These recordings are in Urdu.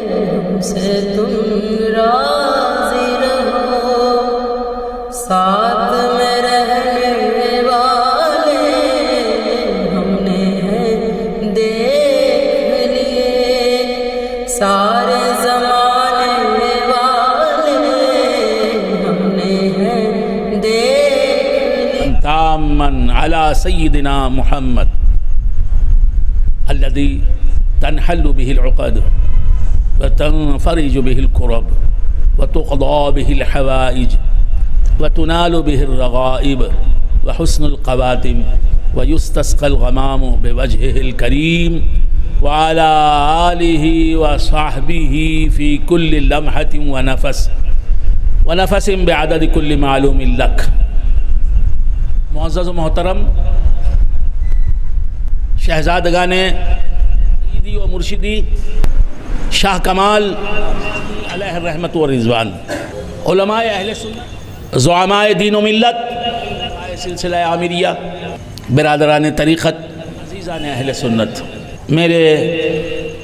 ہم سے تم راضی رہو، ساتھ میں رہنے والے ہم نے دیکھ لیے، سارے زمانے والے ہم نے دیکھ لیے۔ تامن علی سیدنا محمد الذي تنحل به العقد وتنفرج به الكرب وتقضى به الحوائج وتنال به الرغائب وحسن القواتم ويستسقى الغمام بوجهه الكريم وعلى آله وصحبه في كل لمحة ونفس بعدد كل معلوم لك۔ معزز و محترم شہزادگان سیدی و مرشدی شاہ کمال علیہ الرحمت و رضوان، علماء اہل سنت، زعماء دین و ملت، علماء سلسلہ عامریہ، برادران طریقت، عزیزان اہل سنت، میرے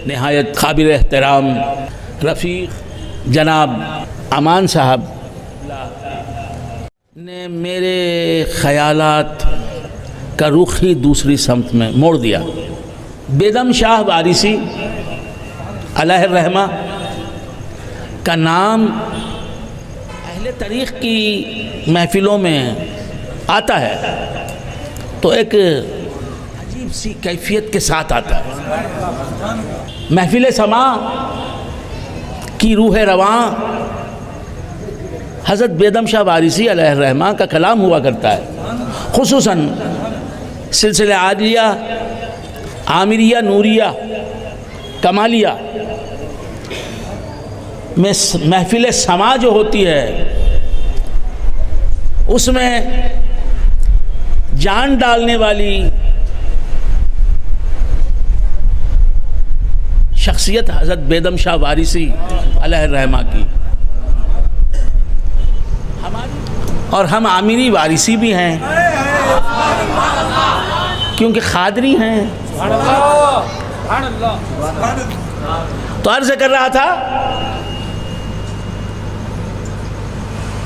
نہایت قابل احترام رفیق جناب امان صاحب نے میرے خیالات کا رخ ہی دوسری سمت میں موڑ دیا۔ بیدم شاہ وارثی علیہ الرحمہ کا نام اہل طریق کی محفلوں میں آتا ہے تو ایک عجیب سی کیفیت کے ساتھ آتا ہے۔ محفل سماع کی روح رواں حضرت بیدم شاہ وارثی علیہ الرحمہ کا کلام ہوا کرتا ہے، خصوصاً سلسلہ عادلیہ، عامریہ، نوریہ، کمالیہ میں محفل سماع جو ہوتی ہے اس میں جان ڈالنے والی شخصیت حضرت بیدم شاہ وارثی علیہ الرحمہ کی، اور ہم عامری وارثی بھی ہیں کیونکہ خادری ہیں۔ تو عرض کر رہا تھا،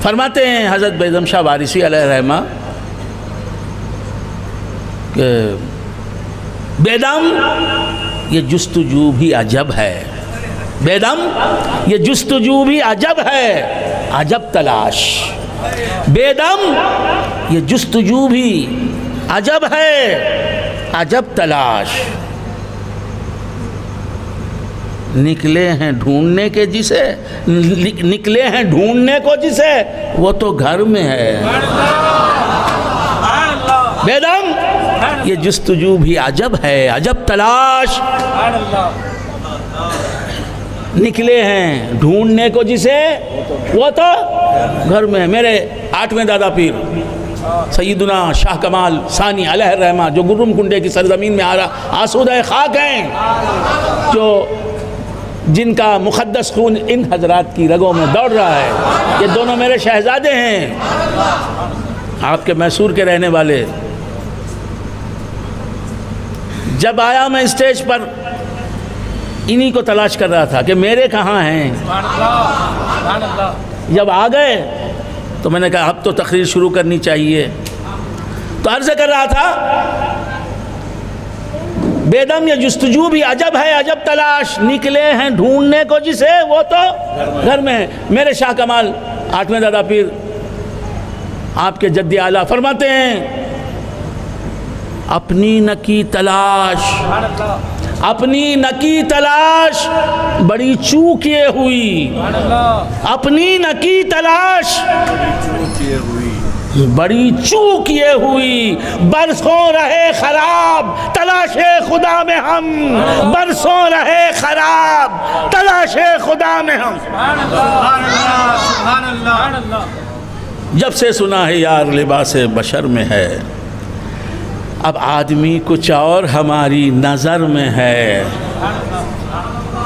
فرماتے ہیں حضرت بیدم شاہ وارثی علیہ الرحمہ کہ بیدم یہ جستجو بھی عجب ہے، بیدم یہ جستجو بھی عجب ہے، عجب تلاش، بیدم یہ جستجو بھی عجب ہے، عجب تلاش، نکلے ہیں ڈھونڈنے کے جسے، نکلے ہیں ڈھونڈنے کو جسے وہ تو گھر میں ہے، بیدم یہ جستجو بھی عجب ہے، عجب تلاش، نکلے ہیں ڈھونڈنے کو جسے وہ تو گھر میں ہے۔ میرے 8ویں دادا پیر سیدنا شاہ کمال ثانی علیہ الرحمہ جو گرم کنڈے کی سرزمین میں آسودہ خاک ہیں، جو جن کا مقدس خون ان حضرات کی رگوں میں دوڑ رہا ہے، یہ دونوں میرے شہزادے ہیں، آپ کے میسور کے رہنے والے۔ جب آیا میں اسٹیج پر انہی کو تلاش کر رہا تھا کہ میرے کہاں ہیں، جب آ گئے تو میں نے کہا اب تو تقریر شروع کرنی چاہیے، تو عرض کر رہا تھا بیدم یہ جستجو بھی عجب ہے، عجب تلاش، نکلے ہیں ڈھونڈنے کو جسے وہ تو گھر میں ہے۔ میرے شاہ کمال 8ویں دادا پیر آپ کے جد اعلیٰ فرماتے ہیں اپنی نکی تلاش، اپنی نکی تلاش بڑی چوکیے ہوئی، اپنی نکی تلاش بڑی چوکیے ہوئی، برسوں رہے خراب تلاش خدا میں ہم، برسوں رہے خراب تلاش خدا میں ہم۔ جب سے سنا ہے یار لباس بشر میں ہے، اب آدمی کچھ اور ہماری نظر میں ہے،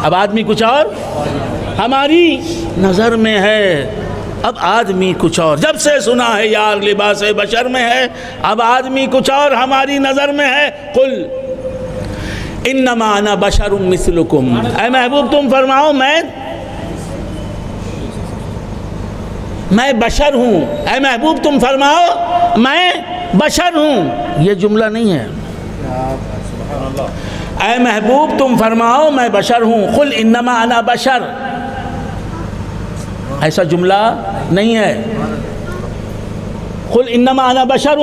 اب آدمی کچھ اور ہماری نظر میں ہے، اب آدمی کچھ اور۔ جب سے سنا ہے یار لباس بشر میں ہے، اب آدمی کچھ اور ہماری نظر میں ہے۔ قل انما انا بشر مثلکم، اے محبوب تم فرماؤ میں بشر ہوں، اے محبوب تم فرماؤ میں بشر ہوں. یہ جملہ نہیں ہے. اے محبوب تم فرماؤ میں بشر ہوں. قل انما انا بشر، ایسا جملہ نہیں ہے. قل انما انا بشر،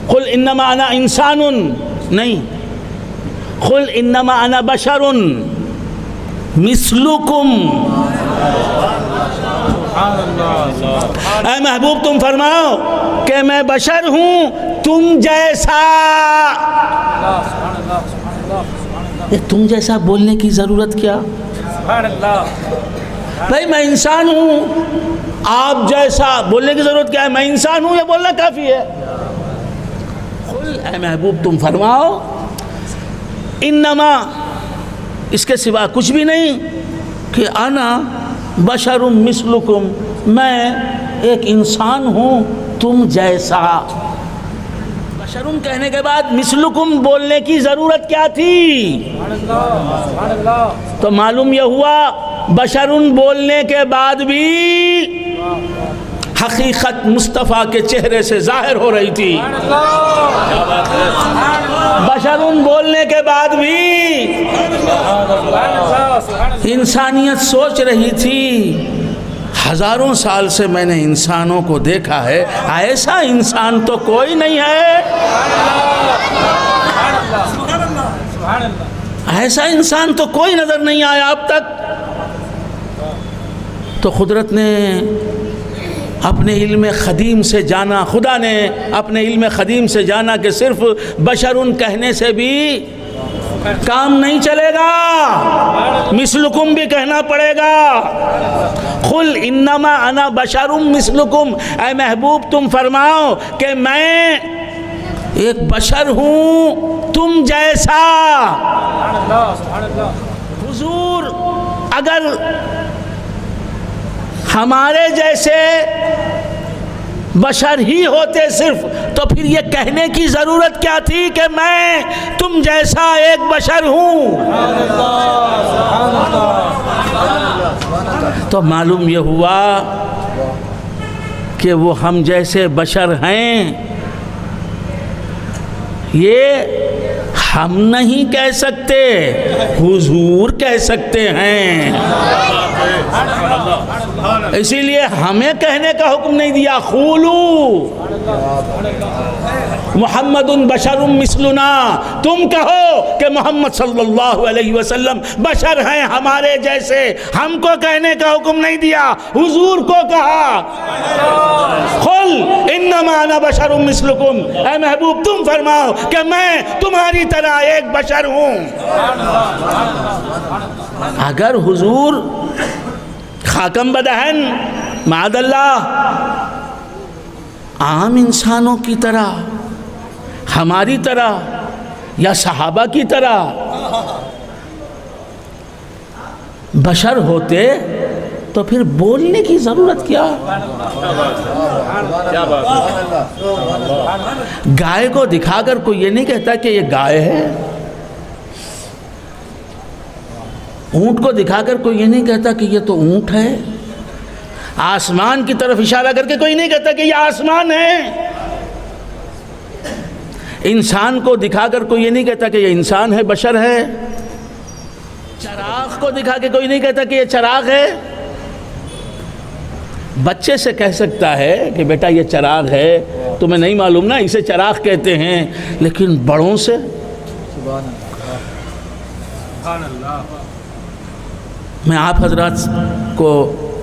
قل انما انا انسان نہیں. قل انما انا بشر مثلکم. اے محبوب تم فرماؤ کہ میں بشر ہوں تم جیسا. تم جیسا بولنے کی ضرورت کیا؟ بھائی میں انسان ہوں، آپ جیسا بولنے کی ضرورت کیا ہے؟ میں انسان ہوں یہ بولنا کافی ہے. اے محبوب تم فرماؤ انما، اس کے سوا کچھ بھی نہیں، کہ انا بشر مثلکم، میں ایک انسان ہوں تم جیسا. بشرم کہنے کے بعد مثلکم بولنے کی ضرورت کیا تھی؟ تو معلوم یہ ہوا بشرن بولنے کے بعد بھی حقیقت مصطفیٰ کے چہرے سے ظاہر ہو رہی تھی. بشرن بولنے کے بعد بھی انسانیت سوچ رہی تھی ہزاروں سال سے میں نے انسانوں کو دیکھا ہے، ایسا انسان تو کوئی نہیں ہے، ایسا انسان تو کوئی نظر نہیں آیا اب تک. تو قدرت نے اپنے علم قدیم سے جانا، خدا نے اپنے علم قدیم سے جانا کہ صرف بشرن کہنے سے بھی کام نہیں چلے گا، مثلکم بھی کہنا پڑے گا. قل انما انا بشر مثلکم، اے محبوب تم فرماؤ کہ میں ایک بشر ہوں تم جیسا. حضور اگر ہمارے جیسے بشر ہی ہوتے صرف، تو پھر یہ کہنے کی ضرورت کیا تھی کہ میں تم جیسا ایک بشر ہوں؟ تو معلوم یہ ہوا کہ وہ ہم جیسے بشر ہیں، یہ ہم نہیں کہہ سکتے، حضور کہہ سکتے ہیں. اسی لیے ہمیں کہنے کا حکم نہیں دیا. قولو محمد بشر مثلنا، تم کہو کہ محمد صلی اللہ علیہ وسلم بشر ہیں ہمارے جیسے. ہم کو کہنے کا حکم نہیں دیا، حضور کو کہا. قل انما انا بشر مثلکم، اے محبوب تم فرماؤ کہ میں تمہاری طرح ایک بشر ہوں. اگر حضور خاکم بدہن معاذ اللہ عام انسانوں کی طرح، ہماری طرح یا صحابہ کی طرح بشر ہوتے تو پھر بولنے کی ضرورت کیا؟ گائے کو دکھا کر کوئی یہ نہیں کہتا کہ یہ گائے ہے، اونٹ کو دکھا کر کوئی یہ نہیں کہتا کہ یہ تو اونٹ ہے، آسمان کی طرف اشارہ کر کے کوئی نہیں کہتا کہ یہ آسمان ہے، انسان کو دکھا کر کوئی یہ نہیں کہتا کہ یہ انسان ہے، بشر ہے، چراغ کو دکھا کے کوئی نہیں کہتا کہ یہ چراغ ہے. بچے سے کہہ سکتا ہے کہ بیٹا یہ چراغ ہے، تمہیں نہیں معلوم نا اسے چراغ کہتے ہیں، لیکن بڑوں سے میں آپ حضرات کو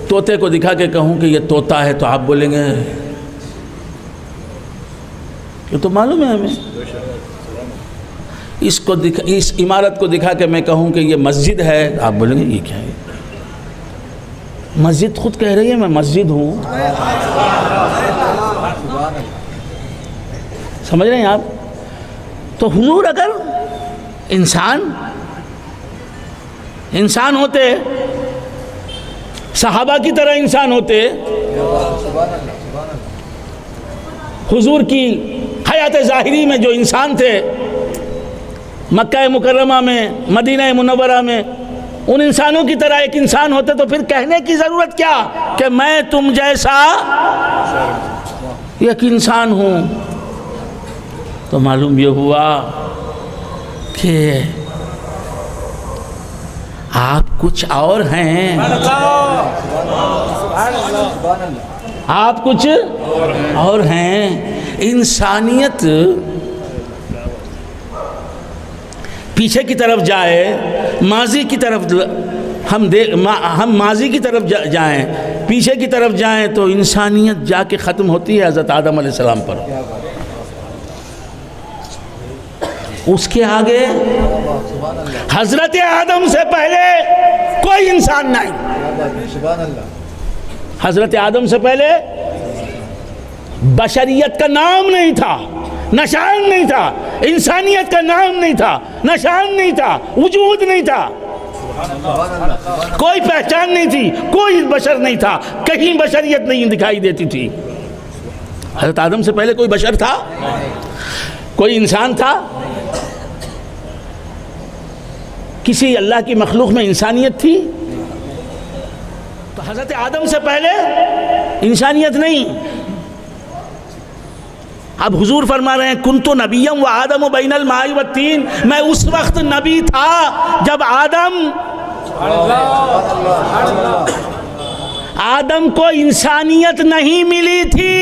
طوطے کو دکھا کے کہوں کہ یہ طوطا ہے تو آپ بولیں گے یہ تو معلوم ہے ہمیں. اس عمارت کو دکھا کے میں کہوں کہ یہ مسجد ہے، آپ بولیں گے یہ کیا ہے؟ مسجد خود کہہ رہی ہے میں مسجد ہوں. سمجھ رہے ہیں آپ؟ تو حضور اگر انسان ہوتے، صحابہ کی طرح انسان ہوتے، حضور کی حیات ظاہری میں جو انسان تھے مکہ مکرمہ میں، مدینہ منورہ میں ان انسانوں کی طرح ایک انسان ہوتے تو پھر کہنے کی ضرورت کیا کہ میں تم جیسا ایک انسان ہوں؟ تو معلوم یہ ہوا کہ آپ کچھ اور ہیں، آپ کچھ اور ہیں۔ انسانیت پیچھے کی طرف جائے، ماضی کی طرف ہم ماضی کی طرف جائیں، پیچھے کی طرف جائیں تو انسانیت جا کے ختم ہوتی ہے حضرت آدم علیہ السلام پر۔ اس کے آگے حضرت آدم سے پہلے کوئی انسان نہیں۔ حضرت آدم سے پہلے بشریت کا نام نہیں تھا، نشان نہیں تھا، انسانیت کا نام نہیں تھا، نشان نہیں تھا، وجود نہیں تھا، کوئی پہچان نہیں تھی، کوئی بشر نہیں تھا، کہیں بشریت نہیں دکھائی دیتی تھی۔ حضرت آدم سے پہلے کوئی بشر تھا؟ کوئی انسان تھا؟ کسی اللہ کی مخلوق میں انسانیت تھی؟ تو حضرت آدم سے پہلے انسانیت نہیں۔ اب حضور فرما رہے ہیں کنت نبیا و آدم بین الماء والطین، میں اس وقت نبی تھا جب آدم کو انسانیت نہیں ملی تھی۔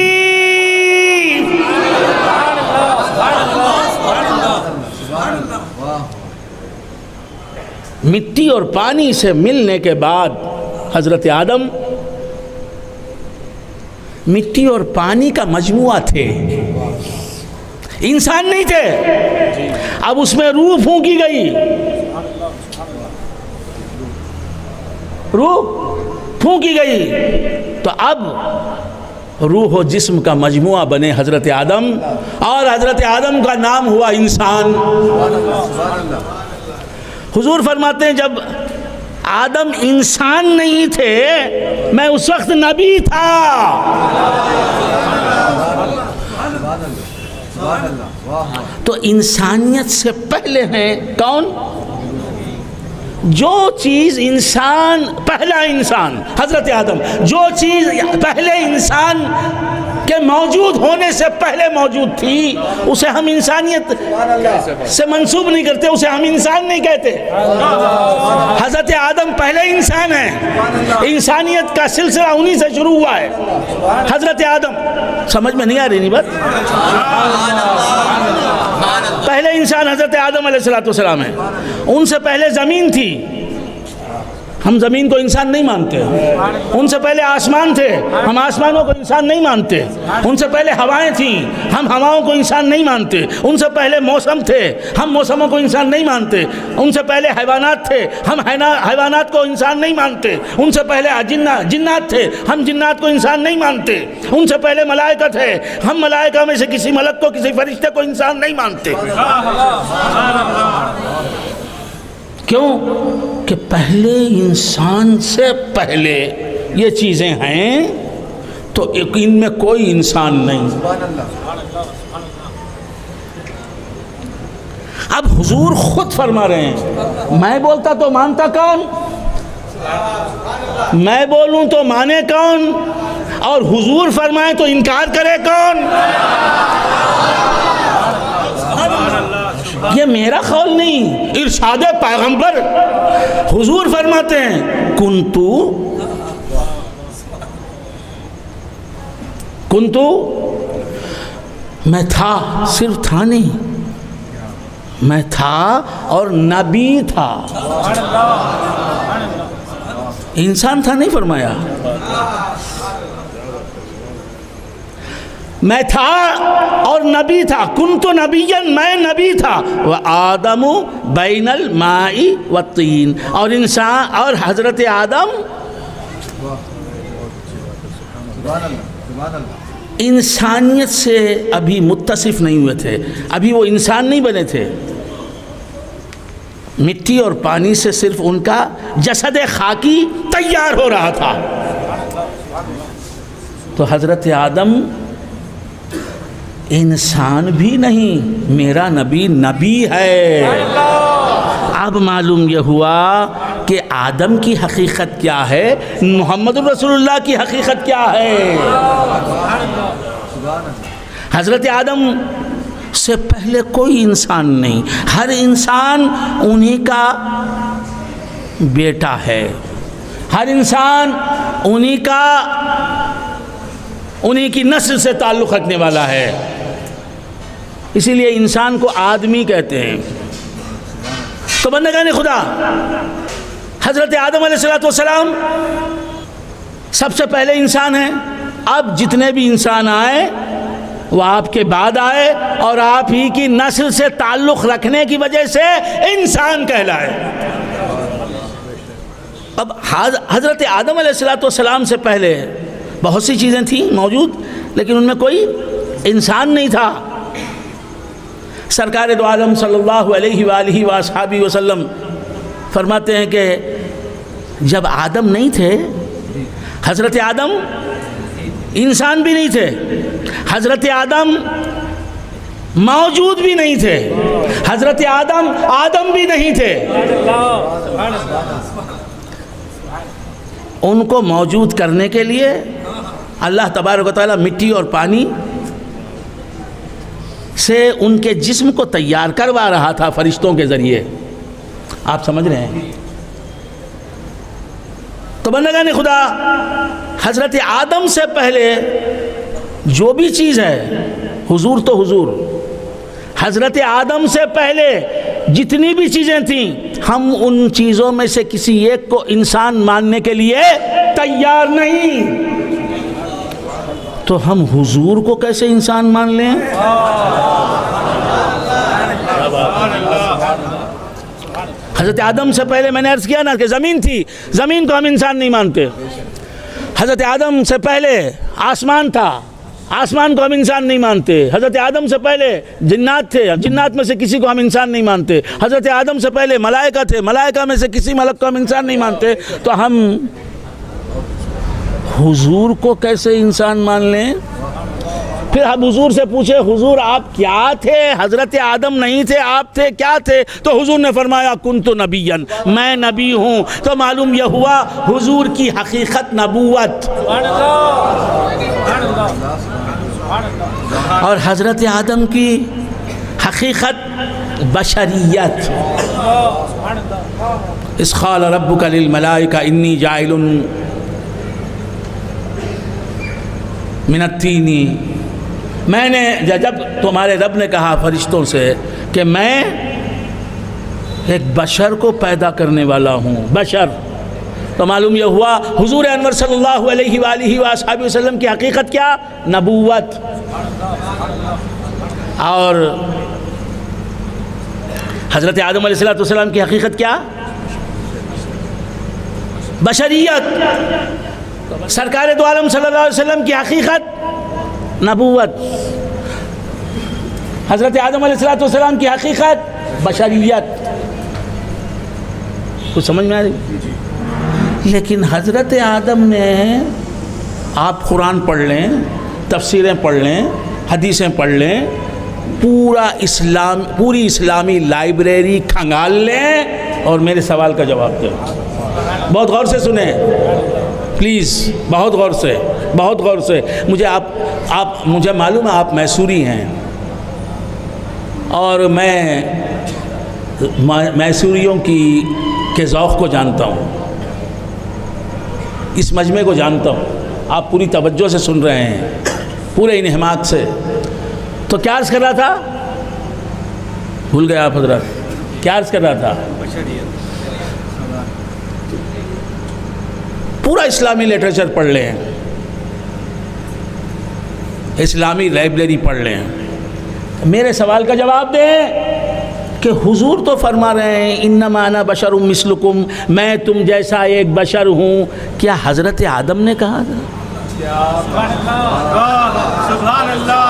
مٹی اور پانی سے ملنے کے بعد حضرت آدم مٹی اور پانی کا مجموعہ تھے، انسان نہیں تھے۔ اب اس میں روح پھونکی گئی، روح پھونکی گئی تو اب روح و جسم کا مجموعہ بنے حضرت آدم، اور حضرت آدم کا نام ہوا انسان۔ حضور فرماتے ہیں جب آدم انسان نہیں تھے میں اس وقت نبی تھا۔ تو انسانیت سے پہلے ہیں کون؟ جو چیز انسان، پہلا انسان حضرت آدم، جو چیز پہلے انسان کے موجود ہونے سے پہلے موجود تھی اسے ہم انسانیت سے منسوب نہیں کرتے، اسے ہم انسان نہیں کہتے۔ حضرت آدم پہلے انسان ہیں، انسانیت کا سلسلہ انہی سے شروع ہوا ہے۔ حضرت آدم، سمجھ میں نہیں آ رہی نہیں بات؟ پہلے انسان حضرت آدم علیہ السلام ہیں، ان سے پہلے زمین تھی، ہم زمین کو انسان نہیں مانتے۔ ان سے پہلے آسمان تھے، ہم آسمانوں کو انسان نہیں مانتے۔ ان سے پہلے ہوائیں تھیں، ہم ہواؤں کو انسان نہیں مانتے۔ ان سے پہلے موسم تھے، ہم موسموں کو انسان نہیں مانتے۔ ان سے پہلے حیوانات تھے، ہم حیوانات کو انسان نہیں مانتے۔ ان سے پہلے جنات تھے، ہم جنات کو انسان نہیں مانتے۔ ان سے پہلے ملائکہ تھے، ہم ملائکہ میں سے کسی ملک کو، کسی فرشتے کو انسان نہیں مانتے۔ کیوں کہ پہلے انسان سے پہلے یہ چیزیں ہیں تو ان میں کوئی انسان نہیں۔ اب حضور خود فرما رہے ہیں میں بولتا تو مانتا کون؟ میں بولوں تو مانے کون؟ اور حضور فرمائے تو انکار کرے کون؟ یہ میرا قول نہیں، ارشاد پیغمبر۔ حضور فرماتے ہیں کنتو میں تھا، صرف تھا نہیں، میں تھا اور نبی تھا۔ انسان تھا نہیں فرمایا، میں تھا اور نبی تھا۔ کنتو نبیا، میں نبی تھا۔ وآدم بین الماء والطین، اور انسان اور حضرت آدم انسانیت سے ابھی متصف نہیں ہوئے تھے، ابھی وہ انسان نہیں بنے تھے۔ مٹی اور پانی سے صرف ان کا جسد خاکی تیار ہو رہا تھا۔ تو حضرت آدم انسان بھی نہیں، میرا نبی نبی ہے۔ اب معلوم یہ ہوا کہ آدم کی حقیقت کیا ہے، محمد الرسول اللہ کی حقیقت کیا ہے۔ حضرت آدم سے پہلے کوئی انسان نہیں، ہر انسان انہی کا بیٹا ہے، ہر انسان انہی کی نسل سے تعلق رکھنے والا ہے، اسی لیے انسان کو آدمی کہتے ہیں۔ تو بندگان خدا، حضرت آدم علیہ السلام سب سے پہلے انسان ہیں۔ اب جتنے بھی انسان آئے وہ آپ کے بعد آئے اور آپ ہی کی نسل سے تعلق رکھنے کی وجہ سے انسان کہلائے۔ اب حضرت آدم علیہ السلام سے پہلے بہت سی چیزیں تھیں موجود، لیکن ان میں کوئی انسان نہیں تھا۔ سرکار دو عالم صلی اللہ علیہ وآلہ وآصحابہ وسلم فرماتے ہیں کہ جب آدم نہیں تھے، حضرت آدم انسان بھی نہیں تھے، حضرت آدم موجود بھی نہیں تھے، حضرت آدم بھی نہیں تھے۔ ان کو موجود کرنے کے لیے اللہ تبارک و تعالیٰ مٹی اور پانی سے ان کے جسم کو تیار کروا رہا تھا فرشتوں کے ذریعے۔ آپ سمجھ رہے ہیں؟ تو بندگان خدا، حضرت آدم سے پہلے جو بھی چیز ہے، حضور تو حضور، حضرت آدم سے پہلے جتنی بھی چیزیں تھیں، ہم ان چیزوں میں سے کسی ایک کو انسان ماننے کے لیے تیار نہیں، تو ہم حضور کو کیسے انسان مان لیں؟ حضرت آدم سے پہلے میں نے عرض کیا نا کہ زمین تھی، زمین کو ہم انسان نہیں مانتے۔ حضرت آدم سے پہلے آسمان تھا، آسمان کو ہم انسان نہیں مانتے۔ حضرت آدم سے پہلے جنات تھے، جنات میں سے کسی کو ہم انسان نہیں مانتے۔ حضرت آدم سے پہلے ملائکہ تھے، ملائکہ میں سے کسی ملک کو ہم انسان نہیں مانتے، تو ہم حضور کو کیسے انسان مان لیں؟ پھر ہم حضور سے پوچھے، حضور آپ کیا تھے؟ حضرت آدم نہیں تھے، آپ تھے، کیا تھے؟ تو حضور نے فرمایا کنت نبیا، میں نبی ہوں۔ تو معلوم یہ ہوا حضور کی حقیقت نبوت، اور حضرت آدم کی حقیقت بشریت۔ اذ قال ربک للملائکہ انی جاعل من الطین، میں نے جب تمہارے رب نے کہا فرشتوں سے کہ میں ایک بشر کو پیدا کرنے والا ہوں، بشر، تو معلوم یہ ہوا حضور انور صلی اللہ علیہ وآلہ وآصحابہ وسلم کی حقیقت کیا؟ نبوت۔ اور حضرت آدم علیہ السلام کی حقیقت کیا؟ بشریت۔ سرکار دو عالم صلی اللہ علیہ وسلم کی حقیقت نبوت، حضرت آدم علیہ السلام کی حقیقت بشریت۔ کچھ سمجھ میں آ رہی؟ لیکن حضرت آدم نے، آپ قرآن پڑھ لیں، تفسیریں پڑھ لیں، حدیثیں پڑھ لیں، پوری اسلامی لائبریری کھنگال لیں اور میرے سوال کا جواب دیں۔ بہت غور سے سنیں پلیز، بہت غور سے، بہت غور سے۔ مجھے معلوم ہے آپ میسوری ہیں، اور میں میسوریوں کے ذوق کو جانتا ہوں، اس مجمع کو جانتا ہوں۔ آپ پوری توجہ سے سن رہے ہیں، پورے انہماک سے۔ تو کیا عرض کر رہا تھا؟ بھول گئے آپ حضرات، کیا عرض کر رہا تھا؟ پورا اسلامی لٹریچر پڑھ لیں، اسلامی لائبریری پڑھ لیں، میرے سوال کا جواب دیں کہ حضور تو فرما رہے ہیں انما انا بشر مثلکم، میں تم جیسا ایک بشر ہوں۔ کیا حضرت آدم نے کہا تھا؟ سبحان اللہ، سبحان اللہ،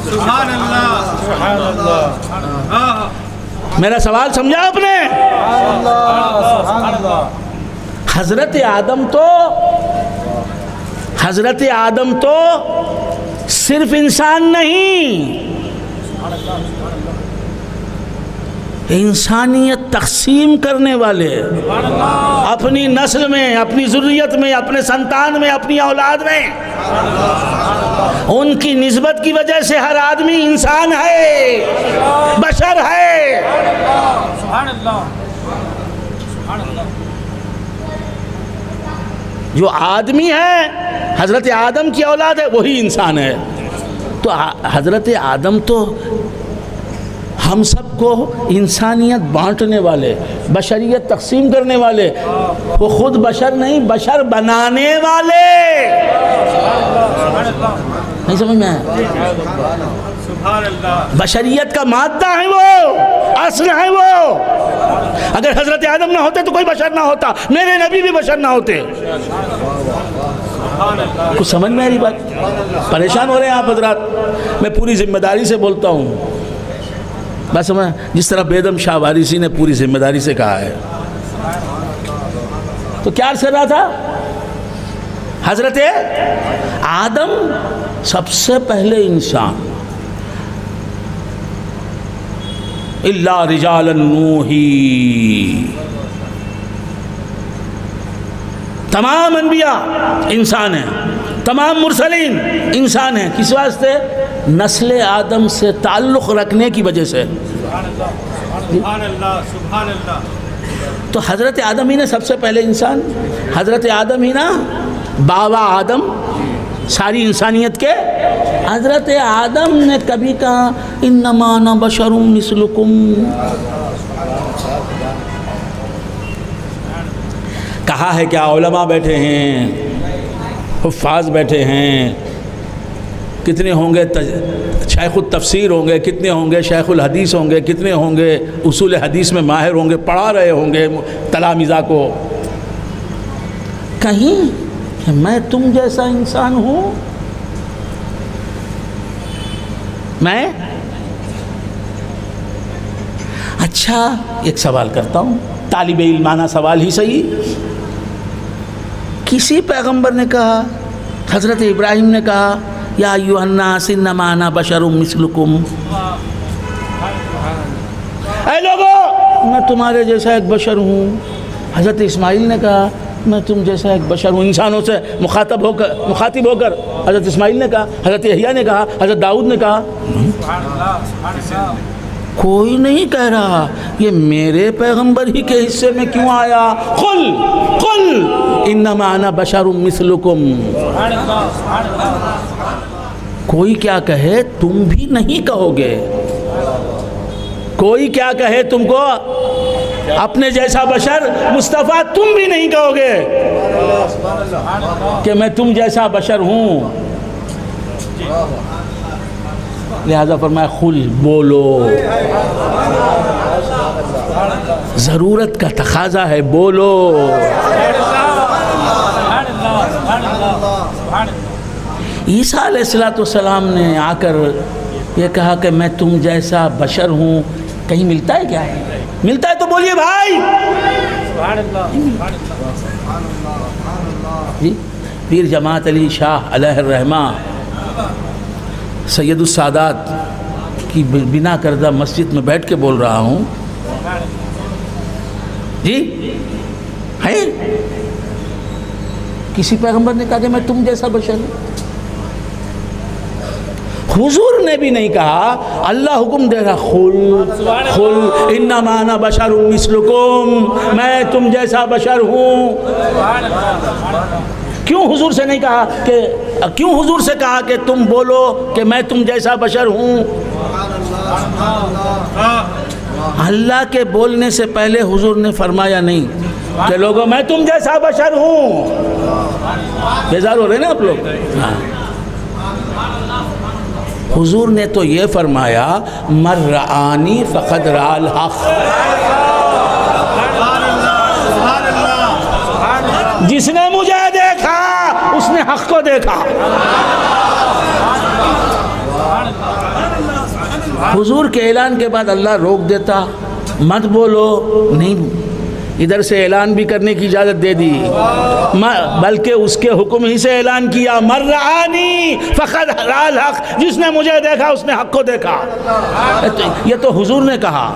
سبحان اللہ، سبحان اللہ۔ میرا سوال سمجھا آپ نے؟ حضرت آدم تو صرف انسان نہیں، انسانیت تقسیم کرنے والے، اپنی نسل میں، اپنی ذریت میں، اپنے سنتان میں، اپنی اولاد میں، ان کی نسبت کی وجہ سے ہر آدمی انسان ہے، بشر ہے۔ سبحان اللہ، سبحان اللہ۔ جو آدمی ہے، حضرت آدم کی اولاد ہے، وہی انسان ہے۔ تو حضرت آدم تو ہم سب کو انسانیت بانٹنے والے، بشریت تقسیم کرنے والے، وہ خود بشر نہیں، بشر بنانے والے۔ نہیں سمجھ میں آیا؟ سبحان اللہ، بشریت کا مادہ ہے، وہ اصل ہے وہ۔ اگر حضرت آدم نہ ہوتے تو کوئی بشر نہ ہوتا، میرے نبی بھی بشر نہ ہوتے۔ کچھ سمجھ میں آ رہی بات؟ پریشان ہو رہے ہیں آپ حضرات؟ میں پوری ذمہ داری سے بولتا ہوں، بس میں جس طرح بیدم شاہ وارثی نے پوری ذمہ داری سے کہا ہے۔ تو کیا عرض کر رہا تھا؟ حضرت آدم سب سے پہلے انسان، الا رجالا نوحی، تمام انبیاء انسان ہیں، تمام مرسلین انسان ہیں۔ کس واسطے؟ نسل آدم سے تعلق رکھنے کی وجہ سے۔ سبحان اللہ، سبحان اللہ۔ تو حضرت آدم ہی نے سب سے پہلے انسان، حضرت آدم ہی نا بابا آدم ساری انسانیت کے۔ حضرت آدم نے کبھی کہا انما انا بشر مثلکم، کہا ہے کیا؟ علماء بیٹھے ہیں، حفاظ بیٹھے ہیں، کتنے ہوں گے شیخ التفسیر ہوں گے، کتنے ہوں گے شیخ الحدیث ہوں گے، کتنے ہوں گے اصول حدیث میں ماہر ہوں گے، پڑھا رہے ہوں گے تلامذہ کو، کہیں کہ میں تم جیسا انسان ہوں؟ میں اچھا ایک سوال کرتا ہوں، طالب علمانہ سوال ہی صحیح۔ کسی پیغمبر نے کہا، حضرت ابراہیم نے کہا یا ایھا الناس انما انا بشر مثلکم، اے لوگو میں تمہارے جیسا ایک بشر ہوں؟ حضرت اسماعیل نے کہا میں تم جیسا ایک بشر ہوں، انسانوں سے مخاطب ہو کر حضرت اسماعیل نے کہا، حضرت یحییٰ نے کہا، حضرت داؤد نے کہا۔ کوئی نہیں کہہ رہا یہ میرے پیغمبر ہی کے حصے میں کیوں آیا؟ قل انما انا بشر مثلکم۔ کوئی کیا کہے تم بھی نہیں کہو گے، کوئی کیا کہے تم کو اپنے جیسا بشر مصطفیٰ تم بھی نہیں کہو گے کہ میں تم جیسا بشر ہوں۔ لہذا فرمایا قل، بولو، ضرورت کا تقاضا ہے، بولو۔ عیسیٰ علیہ السلام نے آ کر یہ کہا کہ میں تم جیسا بشر ہوں، کہیں ملتا ہے کیا؟ ملتا ہے تو بولیے بھائی۔ جی پیر جماعت علی شاہ علیہ الرحمہ سید السادات کی بنا کردہ مسجد میں بیٹھ کے بول رہا ہوں جی، ہے کسی پیغمبر نے کہا کہ میں تم جیسا بشر ہوں؟ حضور نے بھی نہیں کہا، اللہ حکم دے رہا قل انما انا بشر مثلکم، میں تم جیسا بشر ہوں۔ کیوں حضور سے نہیں کہا کہ کیوں حضور سے کہا کہ تم بولو کہ میں تم جیسا بشر ہوں؟ اللہ کے بولنے سے پہلے حضور نے فرمایا نہیں کہ لوگوں میں تم جیسا بشر ہوں۔ بیزار ہو رہے نا آپ لوگ؟ حضور نے تو یہ فرمایا من رآنی فقد رأى الحق، جس نے مجھے دیکھا اس نے حق کو دیکھا۔ حضور کے اعلان کے بعد اللہ روک دیتا، مت بولو، نہیں ادھر سے اعلان بھی کرنے کی اجازت دے دی، بلکہ اس کے حکم ہی سے اعلان کیا، من رآنی فقد رأى الحق، جس نے مجھے دیکھا اس نے حق کو دیکھا۔ یہ تو حضور نے کہا،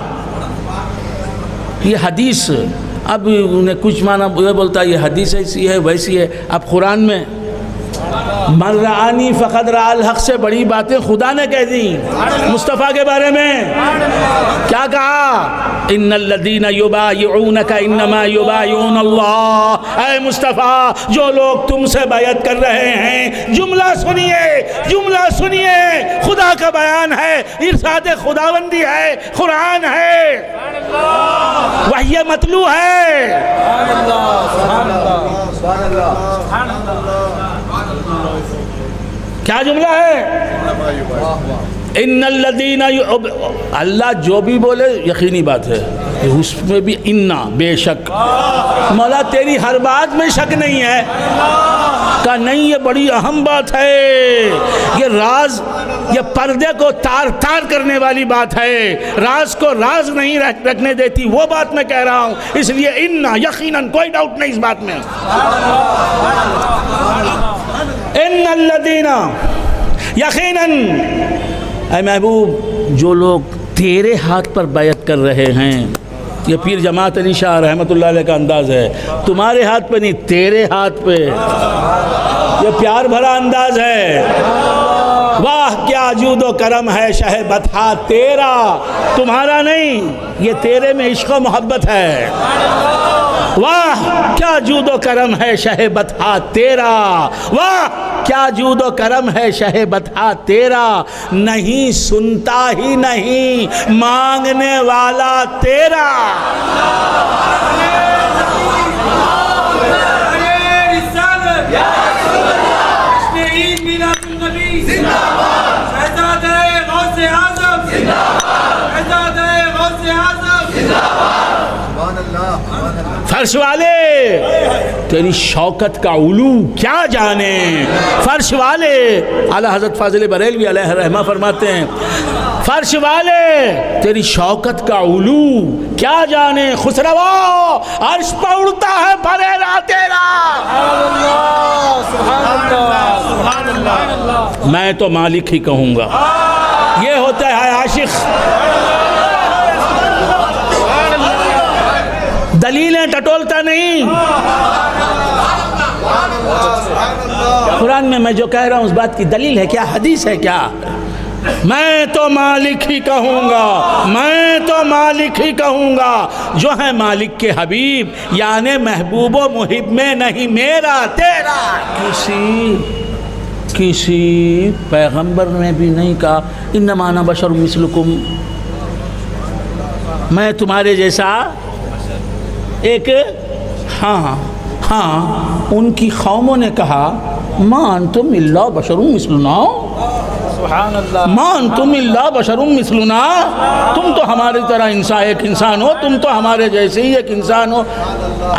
یہ حدیث، اب انہیں کچھ معنی یہ بولتا یہ حدیث ایسی ہے ویسی ہے، اب قرآن میں من رآنی فقد رأى الحق سے بڑی باتیں خدا نے کہہ دی مصطفیٰ کے بارے میں۔ کیا کہا؟ ان الذین یبایعونک انما یبایعون اللہ، اے مصطفیٰ جو لوگ تم سے بیعت کر رہے ہیں، جملہ سنیے، جملہ سنیے، خدا کا بیان ہے، ارشاد خداوندی ہے، قرآن ہے، وحی متلو ہے۔ کیا جملہ ہے؟ ان الذین، اللہ جو بھی بولے یقینی بات ہے، اس میں بھی انا، بے شک، مولا تیری ہر بات میں شک نہیں ہے، کہا نہیں یہ بڑی اہم بات ہے، یہ راز، یہ پردے کو تار تار کرنے والی بات ہے، راز کو راز نہیں رکھنے دیتی، وہ بات میں کہہ رہا ہوں، اس لیے انا، یقیناً کوئی ڈاؤٹ نہیں اس بات میں۔ ان الذین، یقیناً اے محبوب جو لوگ تیرے ہاتھ پر بیعت کر رہے ہیں، یہ پیر جماعت علی شاہ رحمۃ اللہ علیہ کا انداز ہے، تمہارے ہاتھ پہ نہیں تیرے ہاتھ پہ، یہ پیار بھرا انداز ہے۔ واہ کیا جود و کرم ہے شہ بطحا تیرا، تمہارا نہیں، یہ تیرے میں عشق و محبت ہے۔ واہ کیا جود و کرم ہے شہ بطحا تیرا، واہ کیا جود و کرم ہے شہ بطحا تیرا، نہیں سنتا ہی نہیں مانگنے والا تیرا۔ فرش والے تیری شوکت کا علو کیا جانے، فرش والے، اعلیٰ حضرت فاضل بریلوی علیہ الرحمہ فرماتے ہیں فرش والے تیری شوکت کا علو کیا جانے، خسروا عرش پہ اڑتا ہے پریرا تیرا۔ میں تو مالک ہی کہوں گا، یہ ہوتا ہے عاشق، دلیلیں ٹٹولتا نہیں۔ قرآن میں میں جو کہہ رہا ہوں اس بات کی دلیل ہے کیا، حدیث ہے کیا؟ میں تو مالک ہی کہوں گا، میں تو مالک ہی کہوں گا، جو ہے مالک کے حبیب، یعنی محبوب و محب میں نہیں میرا تیرا۔ کسی پیغمبر نے بھی نہیں کہا انما انا بشر مثلکم، میں تمہارے جیسا ایک، ہاں ان کی قوموں نے کہا ما انتم الا بشر مثلنا، ما انتم الا بشر مثلنا، تم تو ہماری طرح ایک انسان ہو، تم تو ہمارے جیسے ہی ایک انسان ہو۔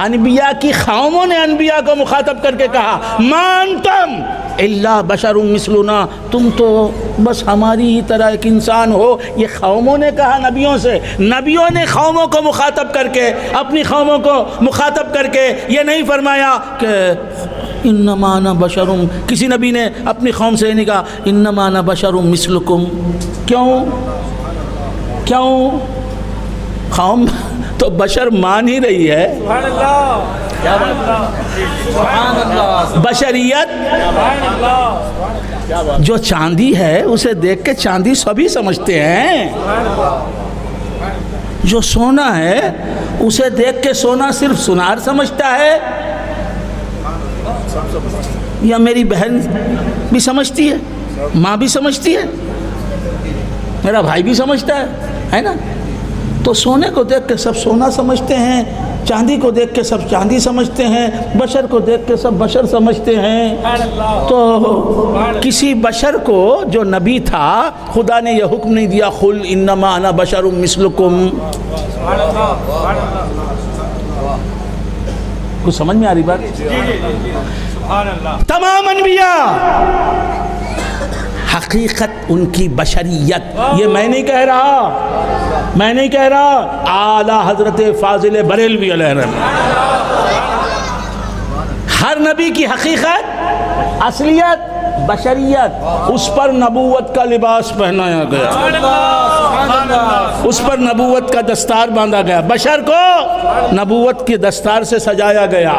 انبیاء کی قوموں نے انبیاء کو مخاطب کر کے کہا ما انتم الا بشر مثلنا، تم تو بس ہماری ہی طرح ایک انسان ہو۔ یہ قوموں نے کہا نبیوں سے، نبیوں نے قوموں کو مخاطب کر کے، اپنی قوموں کو مخاطب کر کے یہ نہیں فرمایا کہ انما انا بشر، کسی نبی نے اپنی قوم سے نہیں کہا انما انا بشر مثلکم۔ کیوں؟ قوم تو بشر مان ہی رہی ہے، بشریت جو چاندی ہے اسے دیکھ کے چاندی سبھی سمجھتے ہیں، جو سونا ہے اسے دیکھ کے سونا صرف سونار سمجھتا ہے، یا میری بہن بھی سمجھتی ہے، ماں بھی سمجھتی ہے، میرا بھائی بھی سمجھتا ہے نا؟ تو سونے کو دیکھ کے سب سونا سمجھتے ہیں، چاندی کو دیکھ کے سب چاندی سمجھتے ہیں، بشر کو دیکھ کے سب بشر سمجھتے ہیں۔ تو کسی بشر کو جو نبی تھا خدا نے یہ حکم نہیں دیا قل انما انا بشر مثلکم۔ کچھ سمجھ میں آ رہی بات؟ تمام انبیاء حقیقت ان کی بشریت. یہ میں نہیں کہہ رہا اعلیٰ حضرت فاضل بریلوی علیہ الرحمہ. ہر نبی کی حقیقت، اصلیت، بشریت، اس پر نبوت کا لباس پہنایا گیا، اس پر نبوت کا دستار باندھا گیا، بشر کو نبوت کے دستار سے سجایا گیا،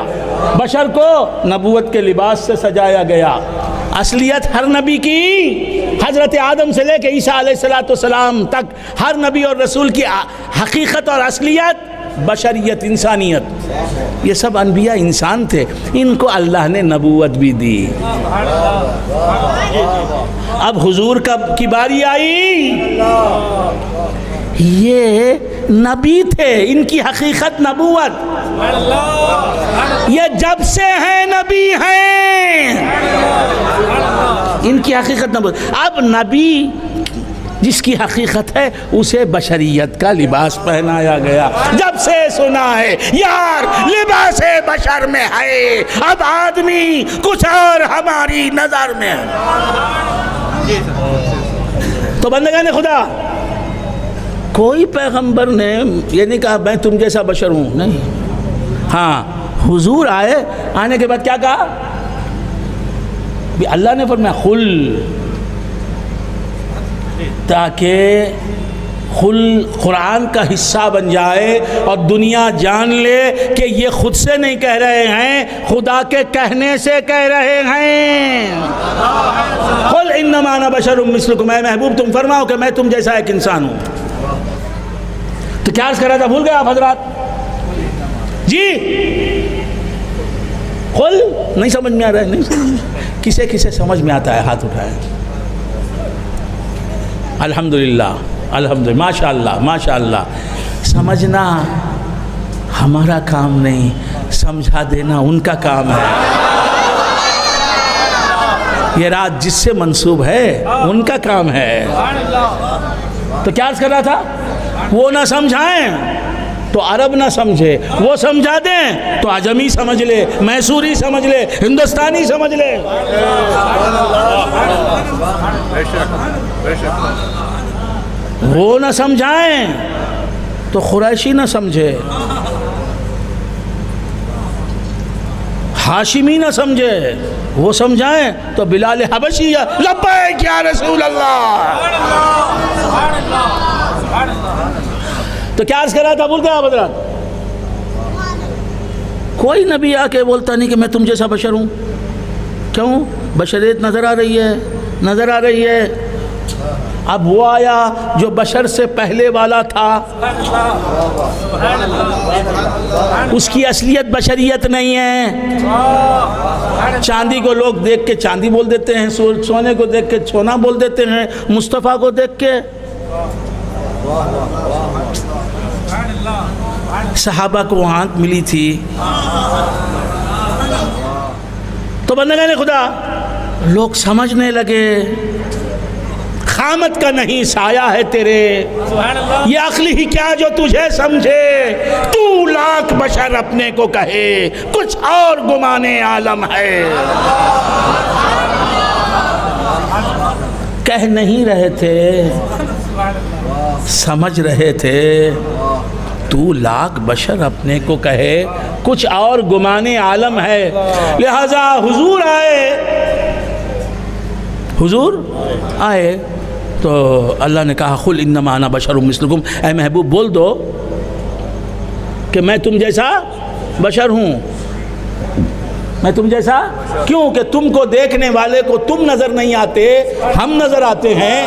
بشر کو نبوت کے لباس سے سجایا گیا. اصلیت ہر نبی کی، حضرت آدم سے لے کے عیسیٰ علیہ السلام تک ہر نبی اور رسول کی حقیقت اور اصلیت، بشریت، انسانیت. یہ سب انبیاء انسان تھے، ان کو اللہ نے نبوت بھی دی. اب حضور کی باری آئی، یہ نبی تھے، ان کی حقیقت نبوت. یہ جب سے ہیں نبی ہیں، ان کی حقیقت نبوت. اب نبی جس کی حقیقت ہے اسے بشریت کا لباس پہنایا گیا. جب سے سنا ہے یار لباس بشر میں ہے، اب آدمی کچھ اور ہماری نظر میں ہے. تو بندگان خدا، کوئی پیغمبر نے یہ نہیں کہا میں تم جیسا بشر ہوں، نہیں. ہاں، حضور آنے کے بعد کیا کہا؟ اللہ نے فرمایا خل، تاکہ قرآن کا حصہ بن جائے اور دنیا جان لے کہ یہ خود سے نہیں کہہ رہے ہیں، خدا کے کہنے سے کہہ رہے ہیں. قل انما انا بشر مثلکم، اے محبوب تم فرماؤ کہ میں تم جیسا ایک انسان ہوں. تو کیا عرض کر رہا تھا، بھول گئے آپ حضرات؟ جی قل، نہیں سمجھ میں آ رہا ہے؟ نہیں، کسے سمجھ میں آتا ہے ہاتھ اٹھائے. الحمدللہ، الحمدللہ، ماشاء اللہ. سمجھنا ہمارا کام نہیں، سمجھا دینا ان کا کام ہے. یہ رات جس سے منسوب ہے ان کا کام ہے. تو کیا عرض کر رہا تھا؟ وہ نہ سمجھائیں تو عرب نہ سمجھے، وہ سمجھا دیں تو عجمی سمجھ لے، میسوری سمجھ لے، ہندوستانی سمجھ لے. وہ نہ سمجھائیں تو قریشی نہ سمجھے، ہاشمی نہ سمجھے، وہ سمجھائیں تو بلال حبشی لبیک یا رسول اللہ. تو کیا عرض کر رہا تھا، بھول گیا حضرات؟ کوئی نبی آ کے بولتا نہیں کہ میں تم جیسا بشر ہوں. کیوں؟ بشریت نظر آ رہی ہے. اب وہ آیا جو بشر سے پہلے والا تھا، اس کی اصلیت بشریت نہیں ہے. چاندی کو لوگ دیکھ کے چاندی بول دیتے ہیں، سونے کو دیکھ کے سونا بول دیتے ہیں، مصطفیٰ کو دیکھ کے. صحابہ کو آنکھ ملی تھی. تو بندگان خدا، لوگ سمجھنے لگے خامت کا نہیں سایہ ہے تیرے، یہ عقل ہی کیا جو تجھے سمجھے. تو لاکھ بشر اپنے کو کہے، کچھ اور گمانے عالم ہے. کہہ نہیں رہے تھے، سمجھ رہے تھے. تو لاکھ بشر اپنے کو کہے، کچھ اور گمانے عالم ہے. لہذا حضور آئے تو اللہ نے کہا قل انما انا بشر مثلکم، اے محبوب بول دو کہ میں تم جیسا بشر ہوں. میں تم جیسا کیوں؟ کہ تم کو دیکھنے والے کو تم نظر نہیں آتے، ہم نظر آتے ہیں.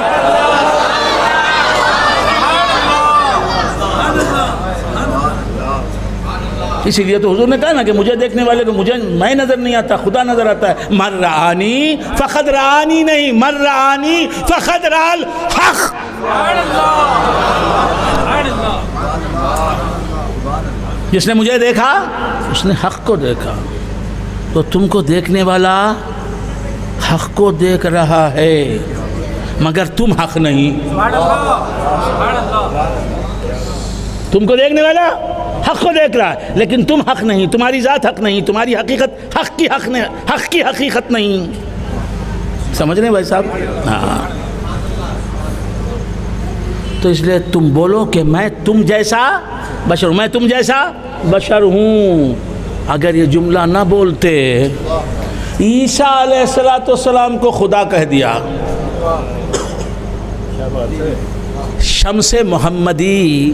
اسی لیے تو حضور نے کہا نا کہ مجھے دیکھنے والے کو میں نظر نہیں آتا، خدا نظر آتا ہے. من رآنی فقد رآنی نہیں، من رآنی فقد رآل حق. جس نے مجھے دیکھا اس نے حق کو دیکھا. تو تم کو دیکھنے والا حق کو دیکھ رہا ہے، مگر تم حق نہیں. تم کو دیکھنے والا حق کو دیکھ رہا ہے لیکن تم حق نہیں، تمہاری ذات حق نہیں، تمہاری حقیقت حق کی حقیقت نہیں. سمجھ رہے ہیں بھائی صاحب؟ ہاں، تو اس لیے تم بولو کہ میں تم جیسا بشر ہوں، میں تم جیسا بشر ہوں۔ اگر یہ جملہ نہ بولتے، عیسیٰ علیہ السلام کو خدا کہہ دیا، شمس محمدی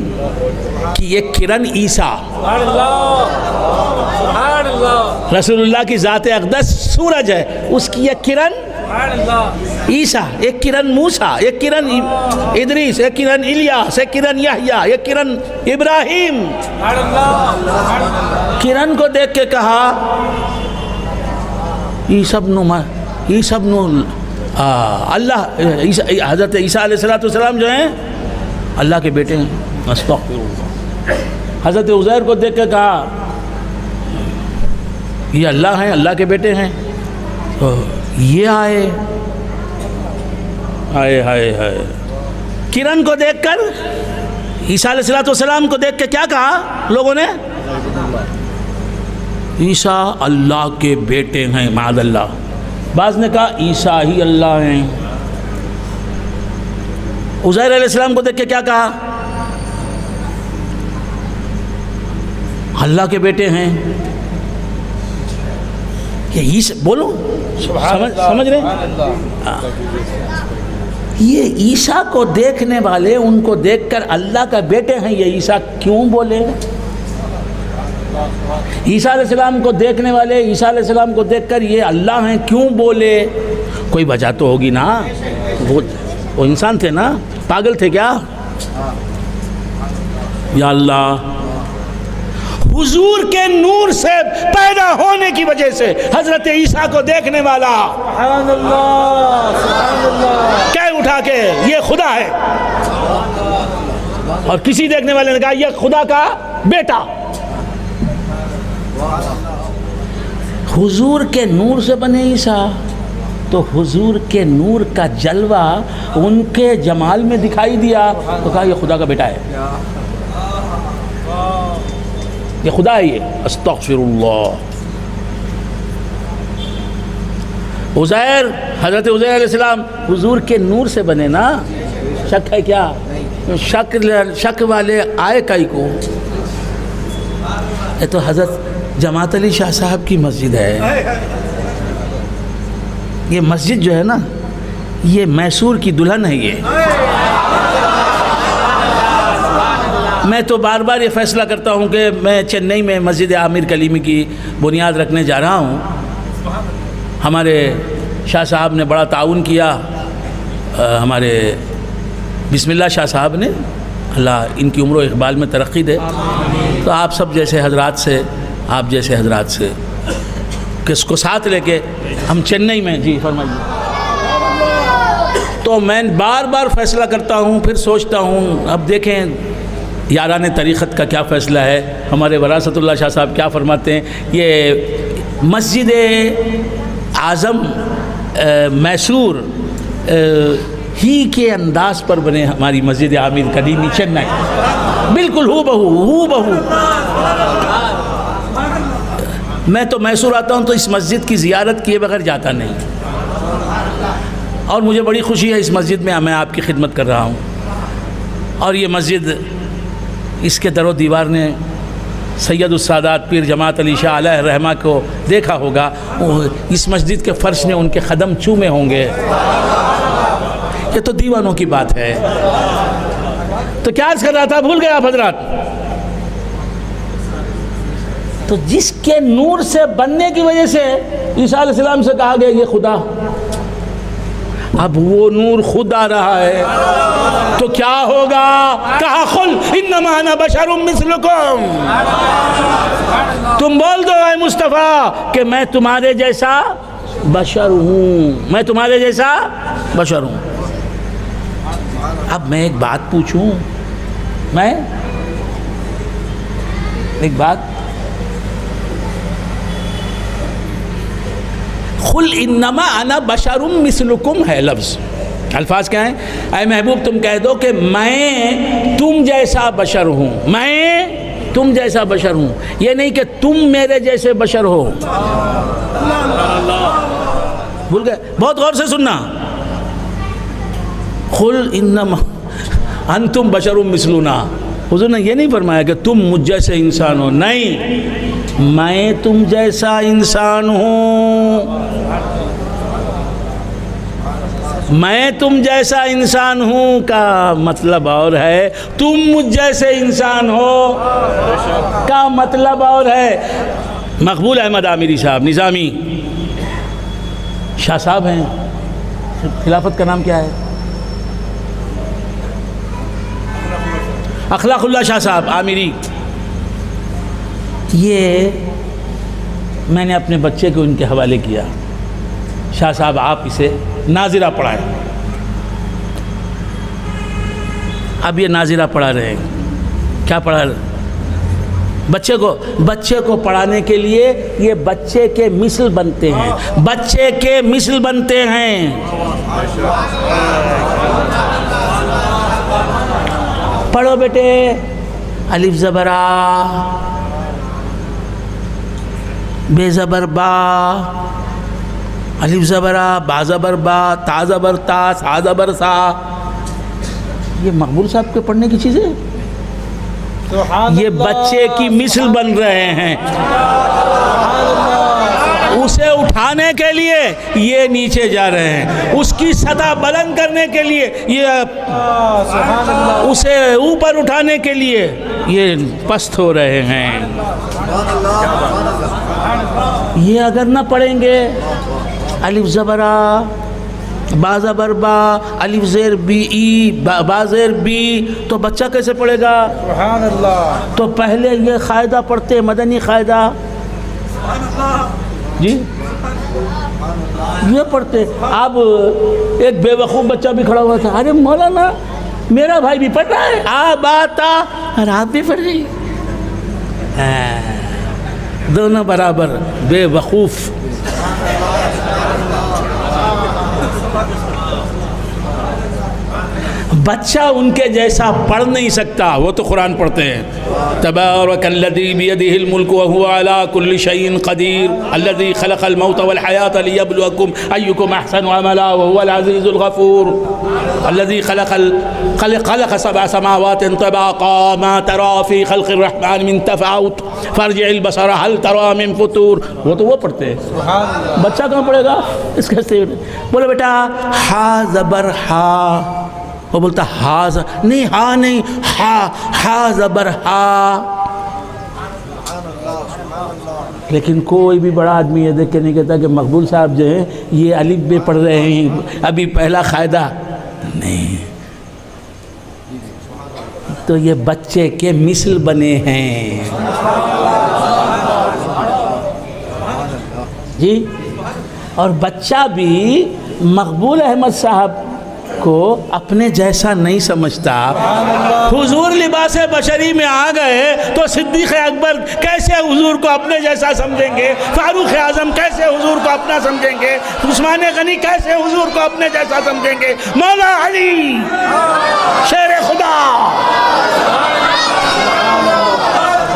کی یہ کرن عیسیٰ، سبحان اللہ، سبحان اللہ، رسول اللہ کی ذات اقدس سورج ہے، اس کی یہ کرن سبحان اللہ، عیسیٰ، ایک کرن موسیٰ، ایک کرن ادریس، ایک کرن الیاس، ایک کرن یحییٰ، ایک کرن ابراہیم۔ سبحان اللہ، سبحان اللہ، کرن کو دیکھ کے کہا عیسیٰ ابن اللہ، حضرت عیسیٰ علیہ السلام جو ہیں اللہ کے بیٹے ہیں، استغفر اللہ۔ حضرت عزیر کو دیکھ کے کہا یہ اللہ ہیں، اللہ کے بیٹے ہیں۔ تو یہ آئے ہائے کرن کو دیکھ کر، عیسیٰ علیہ السلام کو دیکھ کے کیا کہا لوگوں نے؟ عیسیٰ اللہ کے بیٹے ہیں، معاذ اللہ۔ بعض نے کہا عیسیٰ ہی اللہ ہیں۔ عزیر علیہ السلام کو دیکھ کے کیا کہا؟ اللہ کے بیٹے ہیں۔ یہ عیسیٰ بولو، سمجھ رہے ہیں؟ یہ عیسیٰ کو دیکھنے والے ان کو دیکھ کر اللہ کا بیٹے ہیں، یہ عیسیٰ کیوں بولے؟ عیسیٰ علیہ السلام کو دیکھنے والے عیسیٰ علیہ السلام کو دیکھ کر یہ اللہ ہیں کیوں بولے؟ کوئی وجہ تو ہوگی نا، وہ انسان تھے نا، پاگل تھے کیا؟ یا اللہ، حضور کے نور سے پیدا ہونے کی وجہ سے حضرت عیسیٰ کو دیکھنے والا سبحان اللہ، سبحان اللہ، کہہ اٹھا کے یہ خدا ہے، اور کسی دیکھنے والے نے کہا یہ خدا کا بیٹا۔ حضور کے نور سے بنے عیسیٰ، تو حضور کے نور کا جلوہ ان کے جمال میں دکھائی دیا، تو کہا یہ خدا کا بیٹا ہے، یہ خدا ہے، یہ استغفر اللہ۔ عزیر، حضرت عزیر علیہ السلام حضور کے نور سے بنے نا، شک ہے کیا؟ شک والے آئے کئی کو؟ یہ تو حضرت جماعت علی شاہ صاحب کی مسجد ہے، یہ مسجد جو ہے نا، یہ میسور کی دلہن ہے۔ یہ میں تو بار بار یہ فیصلہ کرتا ہوں کہ میں چنئی میں مسجد عامر کلیمی کی بنیاد رکھنے جا رہا ہوں۔ ہمارے شاہ صاحب نے بڑا تعاون کیا، ہمارے بسم اللہ شاہ صاحب نے، اللہ ان کی عمر و اقبال میں ترقی دے۔ تو آپ سب جیسے حضرات سے، آپ جیسے حضرات سے کس کو ساتھ لے کے ہم چنئی میں، جی فرمائیے، تو میں بار بار فیصلہ کرتا ہوں، پھر سوچتا ہوں، اب دیکھیں یاران طریقت کا کیا فیصلہ ہے، ہمارے وراثت اللہ شاہ صاحب کیا فرماتے ہیں۔ یہ مسجد اعظم میسور ہی کے انداز پر بنے ہماری مسجد عامر کلیمی چنئی، بالکل ہو بہو۔ میں تو میسور آتا ہوں تو اس مسجد کی زیارت کیے بغیر جاتا نہیں، اور مجھے بڑی خوشی ہے اس مسجد میں آپ کی خدمت کر رہا ہوں۔ اور یہ مسجد، اس کے در و دیوار نے سید السادات پیر جماعت علی شاہ علیہ الرحمہ کو دیکھا ہوگا، اس مسجد کے فرش نے ان کے قدم چومے ہوں گے۔ یہ تو دیوانوں کی بات ہے۔ تو کیا عرض کر رہا تھا، بھول گئے آپ حضرات؟ تو جس کے نور سے بننے کی وجہ سے عیسیٰ علیہ السلام سے کہا گیا یہ خدا، اب وہ نور خود آ رہا ہے تو کیا ہوگا؟ کہا قل انما انا بشر مثلکم، تم بول دو اے مصطفیٰ کہ میں تمہارے جیسا بشر ہوں، میں تمہارے جیسا بشر ہوں۔ اب میں ایک بات پوچھوں، میں ایک بات، قل انما انا بشر مثلکم ہے لفظ، الفاظ کیا ہیں؟ اے محبوب تم کہہ دو کہ میں تم جیسا بشر ہوں، میں تم جیسا بشر ہوں، یہ نہیں کہ تم میرے جیسے بشر ہو۔ بھول گئے؟ بہت غور سے سننا. قل انما انتم بشر مثلنا. حضور نے یہ نہیں فرمایا کہ تم مجھ جیسے انسان ہو، نہیں، میں تم جیسا انسان ہوں. میں تم جیسا انسان ہوں کا مطلب اور ہے، تم مجھ جیسے انسان ہو کا مطلب اور ہے. مقبول احمد عامری صاحب نظامی شاہ صاحب ہیں، خلافت کا نام کیا ہے؟ اخلاق اللہ شاہ صاحب عامری. یہ میں نے اپنے بچے کو ان کے حوالے کیا. شاہ صاحب آپ اسے ناظرہ پڑھائیں. اب یہ ناظرہ پڑھا رہے ہیں. کیا پڑھا رہے ہیں؟ بچے کو پڑھانے کے لیے یہ بچے کے مثل بنتے ہیں، بچے کے مثل بنتے ہیں. پڑھو بیٹے. الف زبر آ، بے زبر با، الف زبر آ، با زبر با، تا زبر تا، سا زبر سا. یہ مقبول صاحب کے پڑھنے کی چیزیں، یہ بچے کی مثل بن رہے ہیں. اسے اٹھانے کے لیے یہ نیچے جا رہے ہیں، اس کی سطح بلند کرنے کے لیے یہ، اسے اوپر اٹھانے کے لیے یہ پست ہو رہے ہیں. یہ اگر نہ پڑھیں گے الف زبر آ، با زبر با، الف زیر بی ای، با زیر بی، تو بچہ کیسے پڑھے گا؟ سبحان اللہ. تو پہلے یہ قاعدہ پڑھتے، مدنی قاعدہ جی یہ پڑھتے. اب ایک بے وقوف بچہ بھی کھڑا ہوا تھا، ارے مولانا میرا بھائی بھی پڑھ رہا ہے، آ باتا، اور آپ بھی پڑھ رہی. دونوں برابر بے وقوف. بچہ ان کے جیسا پڑھ نہیں سکتا، وہ تو قرآن پڑھتے ہیں. تبارک الذی بیدہ الملک وہو علی کل شیء قدیر الذی خلق الموت والحیاۃ لیبلوکم ایکم احسن عملا وہو العزیز الغفور الذی خلق سبع سماوات طباقا ما تری فی خلق الرحمن من تفاوت فارجع البصر هل تری من فطور. وہ تو وہ پڑھتے ہیں. بچہ کہاں پڑھے گا؟ اس کے بولو بیٹا ہا زبر ہا. وہ بولتا ہا نہیں، ہا نہیں، ہا زبر ہا. لیکن کوئی بھی بڑا آدمی یہ دیکھ کے نہیں کہتا کہ مقبول صاحب جو ہیں یہ الف بے پڑھ رہے ہیں، ابھی پہلا قاعدہ نہیں. تو یہ بچے کے مثل بنے ہیں جی. اور بچہ بھی مقبول احمد صاحب کو اپنے جیسا نہیں سمجھتا. حضور لباس بشری میں آ گئے تو صدیق اکبر کیسے حضور کو اپنے جیسا سمجھیں گے؟ فاروق اعظم کیسے حضور کو اپنا سمجھیں گے؟ عثمان غنی کیسے حضور کو اپنے جیسا سمجھیں گے؟ مولا علی شیر خدا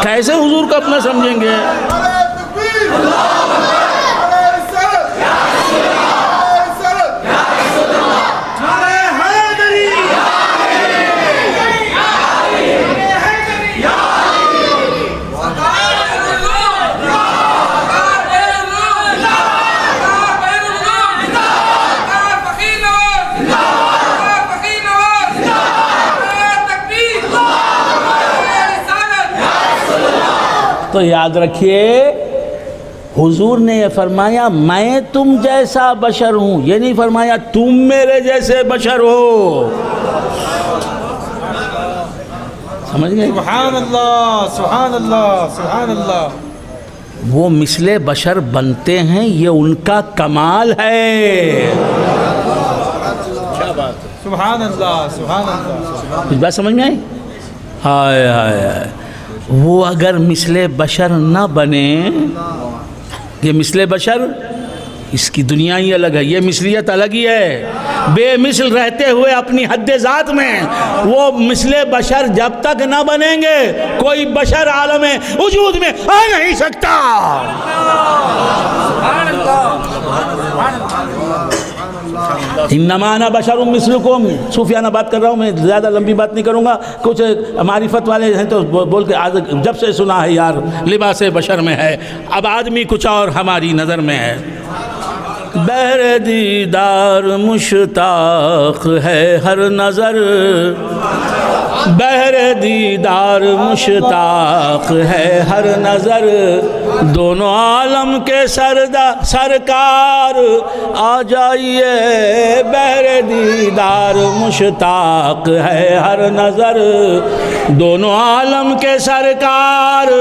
کیسے حضور کو اپنا سمجھیں گے؟ تو یاد رکھیے حضور نے یہ فرمایا میں تم جیسا بشر ہوں، یہ نہیں فرمایا تم میرے جیسے بشر ہو. سمجھ گئے؟ سبحان اللہ، سبحان اللہ، سبحان اللہ. وہ مثل بشر بنتے ہیں، یہ ان کا کمال ہے. سبحان اللہ، سبحان اللہ. کچھ بات سمجھ میں آئی؟ ہائے ہائے ہائے. وہ اگر مثل بشر نہ بنے، یہ مثل بشر اس کی دنیا ہی الگ ہے، یہ مثلیت الگ ہی ہے. بے مثل رہتے ہوئے اپنی حد ذات میں وہ مثل بشر جب تک نہ بنیں گے کوئی بشر عالم وجود میں آ نہیں سکتا. انما انا بشر مثلکم، صوفیانہ بات کر رہا ہوں میں، زیادہ لمبی بات نہیں کروں گا. کچھ معرفت والے ہیں تو بول کے جب سے سنا ہے یار لباس بشر میں ہے، اب آدمی کچھ اور ہماری نظر میں ہے. بہر دیدار مشتاق ہے ہر نظر، بہر دیدار مشتاق ہے ہر نظر، دونوں عالم کے سرکار آ جائیے. بہر دیدار مشتاق ہے ہر نظر، دونوں عالم کے سرکار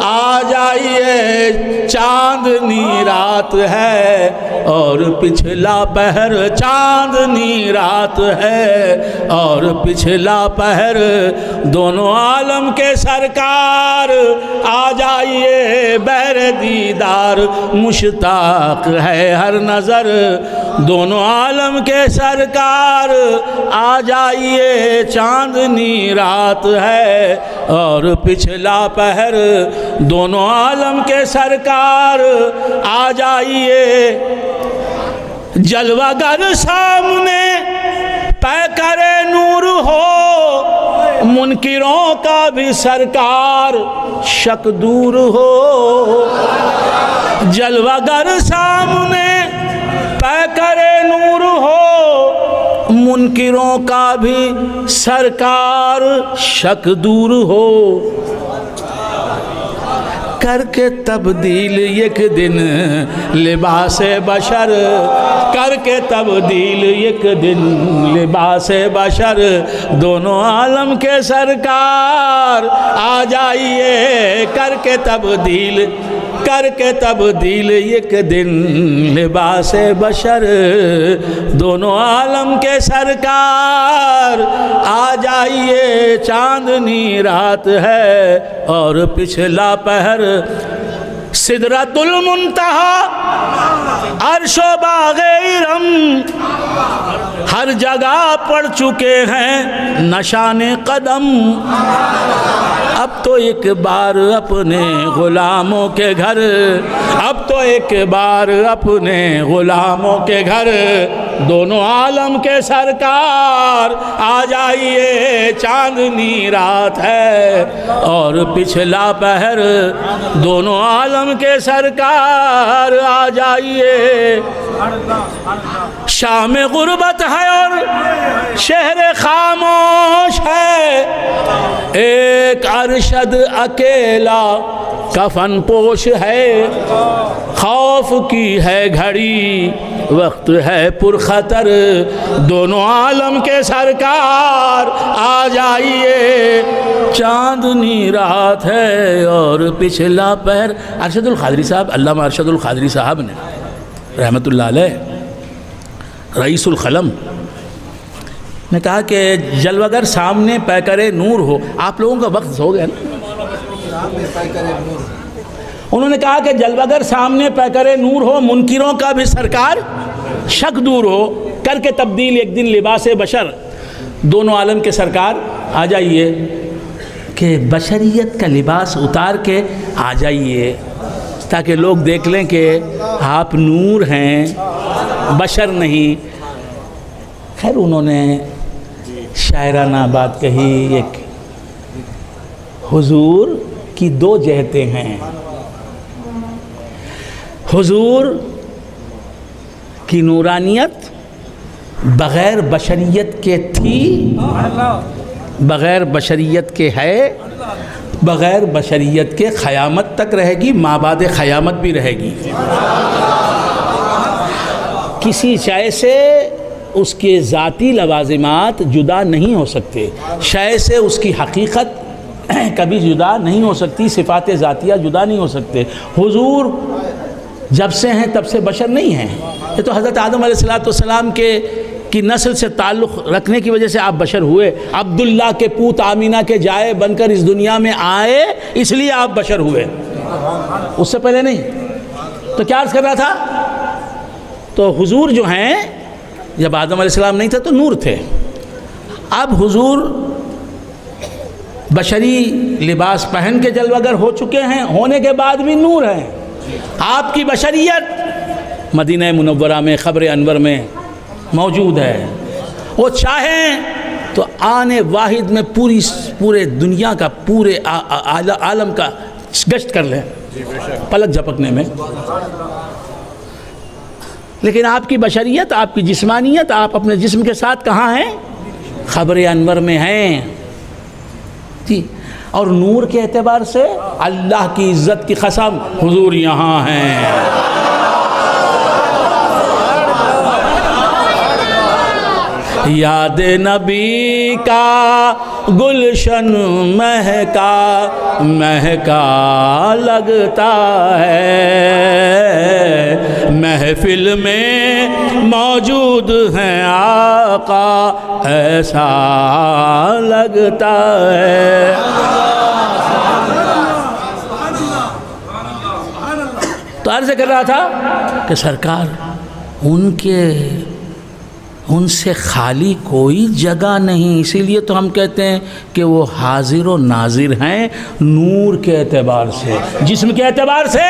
آ جائیے. چاندنی رات ہے اور پچھلا پہر، چاندنی رات ہے اور پچھلا پہر، دونوں عالم کے سرکار آ جائیے. بہر دیدار مشتاق ہے ہر نظر، دونوں عالم کے سرکار آ جائیے. چاندنی رات ہے اور پچھلا پہر، دونوں عالم کے سرکار آ جائیے. جلوہ گر سامنے پیکر نور ہو، منکروں کا بھی سرکار شک دور ہو. جلوہ گر سامنے پیکر نور ہو، منکروں کا بھی سرکار شک دور ہو. کر کے تبدیل ایک دن لباس بشر، کر کے تبدیل ایک دن لباس بشر، دونوں عالم کے سرکار آ جائیے. کر کے تبدیل، کر کے تبدیل ایک دن لباس بشر، دونوں عالم کے سرکار آ جائیے. چاندنی رات ہے اور پچھلا پہر، سدرۃ المنتہی عرش و باغ ارم، ہر جگہ پڑ چکے ہیں نشان قدم. اب تو ایک بار اپنے غلاموں کے گھر، اب تو ایک بار اپنے غلاموں کے گھر، دونوں عالم کے سرکار آ جائیے. چاندنی رات ہے اور پچھلا پہر، دونوں عالم کے سرکار آ جائیے. شام غربت ہے اور شہر خاموش ہے، ایک ارشد اکیلا کفن پوش ہے. خوف کی ہے گھڑی وقت ہے پرخطر، دونوں عالم کے سرکار آ جائیے. چاندنی رات ہے اور پچھلا پہر. ارشد القادری صاحب، علامہ ارشد القادری صاحب نے رحمت اللہ علیہ، رئیس القلم، نے کہا کہ جلوہ گر سامنے پیکر نور ہو. آپ لوگوں کا وقت ہو گیا نا. انہوں نے کہا کہ جلوہ گر سامنے پیکر نور ہو، منکروں کا بھی سرکار شک دور ہو. کر کے تبدیل ایک دن لباس بشر، دونوں عالم کے سرکار آ جائیے. کہ بشریت کا لباس اتار کے آ جائیے تاکہ لوگ دیکھ لیں کہ آپ نور ہیں، بشر نہیں. خیر انہوں نے شاعرانہ بات کہی. ایک حضور کی دو جہتیں ہیں. حضور کی نورانیت بغیر بشریت کے تھی، بغیر بشریت کے ہے، بغیر بشریت کے قیامت تک رہے گی، مابعد قیامت بھی رہے گی. کسی شے سے اس کے ذاتی لوازمات جدا نہیں ہو سکتے، شے سے اس کی حقیقت کبھی جدا نہیں ہو سکتی، صفات ذاتیہ جدا نہیں ہو سکتے. حضور جب سے ہیں تب سے بشر نہیں ہیں. یہ تو حضرت آدم علیہ السلام کی نسل سے تعلق رکھنے کی وجہ سے آپ بشر ہوئے. عبداللہ کے پوت آمینہ کے جائے بن کر اس دنیا میں آئے، اس لیے آپ بشر ہوئے، اس سے پہلے نہیں. تو کیا عرض کر رہا تھا؟ تو حضور جو ہیں جب آدم علیہ السلام نہیں تھا تو نور تھے. اب حضور بشری لباس پہن کے جلوہ گر ہو چکے ہیں، ہونے کے بعد بھی نور ہیں. آپ کی بشریت مدینہ منورہ میں قبر انور میں موجود ہے. وہ چاہیں تو آنے واحد میں پورے دنیا کا پورے عالم کا گشت کر لیں پلک جھپکنے میں. لیکن آپ کی بشریت، آپ کی جسمانیت، آپ اپنے جسم کے ساتھ کہاں ہیں؟ قبر انور میں ہیں جی. اور نور کے اعتبار سے اللہ کی عزت کی قسم حضور یہاں ہیں. یاد نبی کا گلشن مہکا مہکا لگتا ہے، محفل میں موجود ہیں آقا ایسا لگتا ہے. تو عرض کر رہا تھا کہ سرکار ان سے خالی کوئی جگہ نہیں. اسی لیے تو ہم کہتے ہیں کہ وہ حاضر و ناظر ہیں نور کے اعتبار سے. جسم کے اعتبار سے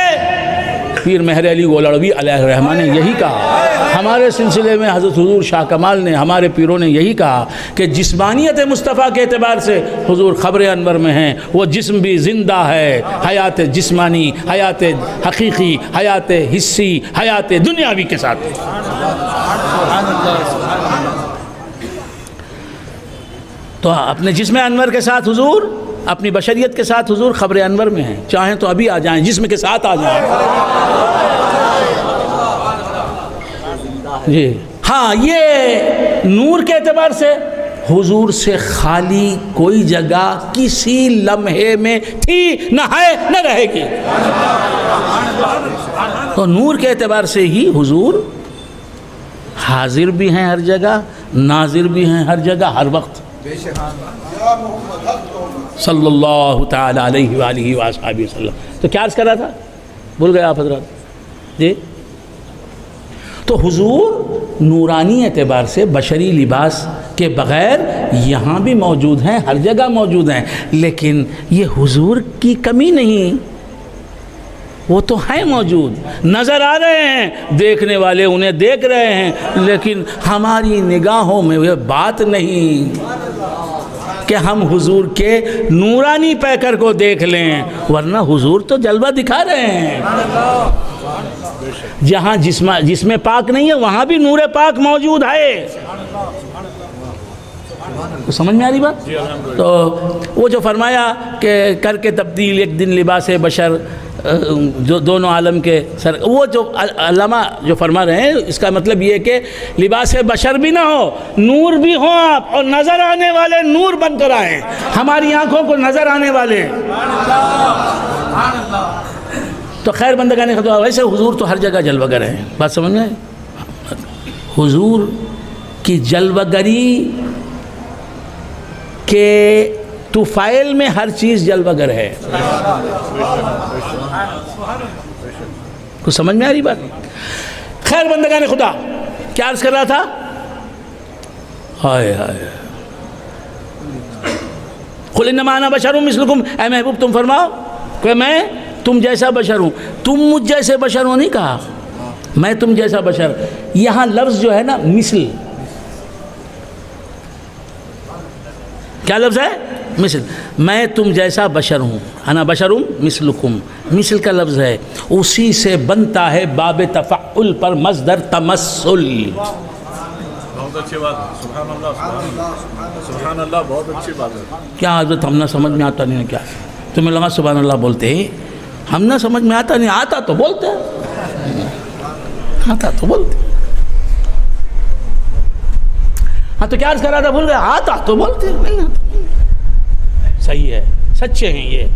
پیر مہر علی گولڑوی علیہ الرحمہ نے یہی کہا. ہمارے سلسلے میں حضرت حضور شاہ کمال نے، ہمارے پیروں نے یہی کہا کہ جسمانیت مصطفیٰ کے اعتبار سے حضور قبر انور میں ہیں. وہ جسم بھی زندہ ہے، حیات جسمانی، حیات حقیقی، حیات حسی، حیات دنیاوی کے ساتھ. تو اپنے جسم انور کے ساتھ حضور، اپنی بشریت کے ساتھ حضور قبر انور میں ہیں. چاہیں تو ابھی آ جائیں، جسم کے ساتھ آ جائیں. جی ہاں، یہ نور کے اعتبار سے حضور سے خالی کوئی جگہ کسی لمحے میں تھی نہ ہے نہ رہے گی. تو نور کے اعتبار سے ہی حضور حاضر بھی ہیں ہر جگہ، ناظر بھی ہیں ہر جگہ، ہر وقت. صلی اللہ تعالی علیہ وآلہ وآلہ وسلم. تو کیا عرض کر رہا تھا؟ بھول گئے آپ حضرات جی. تو حضور نورانی اعتبار سے بشری لباس کے بغیر یہاں بھی موجود ہیں، ہر جگہ موجود ہیں. لیکن یہ حضور کی کمی نہیں، وہ تو ہیں موجود، نظر آ رہے ہیں، دیکھنے والے انہیں دیکھ رہے ہیں. لیکن ہماری نگاہوں میں وہ بات نہیں کہ ہم حضور کے نورانی پیکر کو دیکھ لیں، ورنہ حضور تو جلوہ دکھا رہے ہیں. جہاں جسم پاک نہیں ہے وہاں بھی نور پاک موجود ہے. تو سمجھ میں آ رہی بات؟ تو وہ جو فرمایا کہ کر کے تبدیل ایک دن لباس بشر، جو دونوں عالم کے سر، وہ جو علامہ جو فرما رہے ہیں اس کا مطلب یہ ہے کہ لباس بشر بھی نہ ہو، نور بھی ہو آپ، اور نظر آنے والے نور بن کر آئیں، ہماری آنکھوں کو نظر آنے والے. تو خیر بندگان خدا، ویسے حضور تو ہر جگہ جلوہ گر ہیں. بات سمجھ میں آئی؟ حضور کی جلوہ گری کے طفیل میں ہر چیز جلوہ گر ہے. کچھ سمجھ میں آ رہی بات؟ خیر بندگان خدا، کیا عرض کر رہا تھا؟ ہائے ہائے، قل انما انا بشر مثلکم. اے محبوب تم فرماؤ کہ میں تم جیسا بشر ہوں. تم مجھ جیسے بشر ہو نہیں کہا، میں تم جیسا بشر. یہاں لفظ جو ہے نا مثل، کیا لفظ ہے؟ مثل. میں تم جیسا بشر ہوں، انا بشرم مثلکم، مثل کا لفظ ہے. اسی سے بنتا ہے باب تفعل پر مصدر تمثل. بہت اچھی بات ہے، سبحان اللہ سبحان اللہ، بہت اچھی بات ہے. کیا حضرت ہم نہ سمجھ میں آتا نہیں؟ کیا تمہیں لگا سبحان اللہ بولتے ہیں؟ ہم نہ سمجھ میں آتا نہیں، آتا تو بولتے، آتا تو بولتے. ہاں تو کیا عرض کر رہا تھا؟ بھول گئے؟ آتا تو بولتے، نہیں آتا. صحیح ہے، سچے ہیں یہ.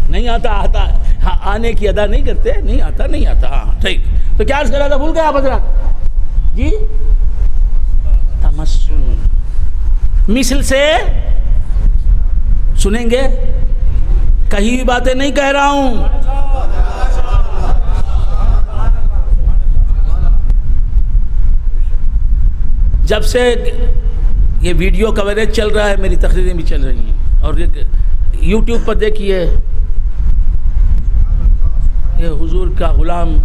نہیں آتا، آتا آنے کی ادا نہیں کرتے، نہیں آتا نہیں آتا. ہاں ٹھیک. تو کیا عرض کر رہا تھا؟ بھول گئے آپ حضرات جی؟ تمثل، مثل سے سنیں گے، کہیں بھی باتیں نہیں کہہ رہا ہوں. جب سے یہ ویڈیو کوریج چل رہا ہے، میری تقریریں بھی چل رہی ہیں، اور یوٹیوب پر دیکھیے یہ حضور کا غلام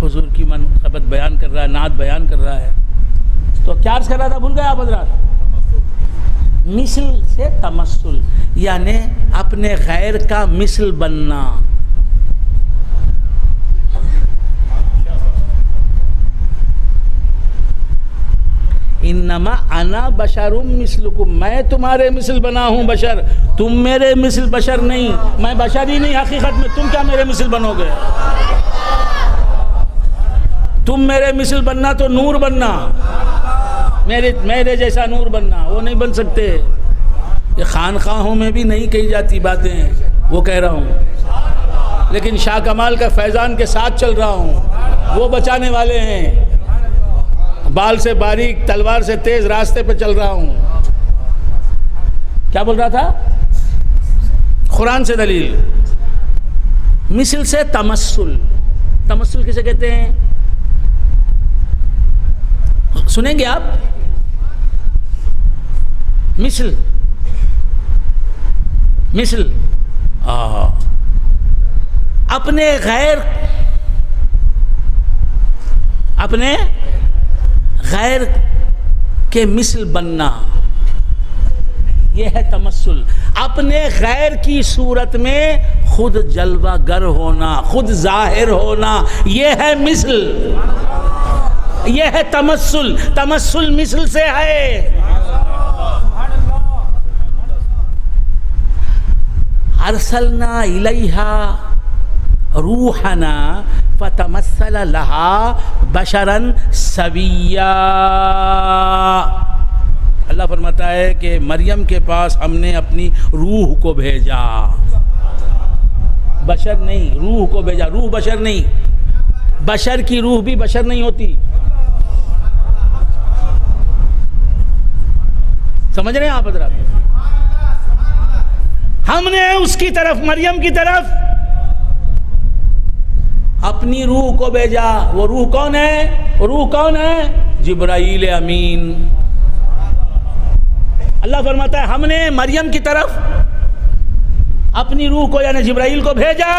حضور کی منقبت بیان کر رہا ہے، نعت بیان کر رہا ہے. تو کیا عرض کر رہا تھا، بھول گئے آپ حضرات؟ مثل سے تمثل، یعنی اپنے غیر کا مثل بننا. انما انا بشر مثلکم، میں تمہارے مثل بنا ہوں بشر، تم میرے مثل بشر نہیں. میں بشر ہی نہیں حقیقت میں، تم کیا میرے مثل بنو گے؟ تم میرے مثل بننا تو نور بننا، میرے جیسا نور بننا، وہ نہیں بن سکتے. یہ خانقاہوں میں بھی نہیں کہی جاتی باتیں، وہ کہہ رہا ہوں، لیکن شاہ کمال کا فیضان کے ساتھ چل رہا ہوں. وہ بچانے والے ہیں، بال سے باریک تلوار سے تیز راستے پہ چل رہا ہوں. کیا بول رہا تھا؟ قرآن سے دلیل. مثل سے تمثل. تمثل کسے کہتے ہیں؟ سنیں گے آپ؟ مثل اپنے غیر کے مثل بننا، یہ ہے تمثل. اپنے غیر کی صورت میں خود جلوہ گر ہونا، خود ظاہر ہونا، یہ ہے مثل، یہ ہے تمثل. تمثل مثل سے ہے. ارسلنا الیہا روحنا فتمثل لہا بشرا سویا. اللہ فرماتا ہے کہ مریم کے پاس ہم نے اپنی روح کو بھیجا، بشر نہیں، روح کو بھیجا. روح بشر نہیں، بشر کی روح بھی بشر نہیں ہوتی. سمجھ رہے ہیں آپ حضرات؟ ہم نے اس کی طرف، مریم کی طرف اپنی روح کو بھیجا. وہ روح کون ہے؟ روح کون ہے؟ جبرائیل امین. اللہ فرماتا ہے ہم نے مریم کی طرف اپنی روح کو یعنی جبرائیل کو بھیجا.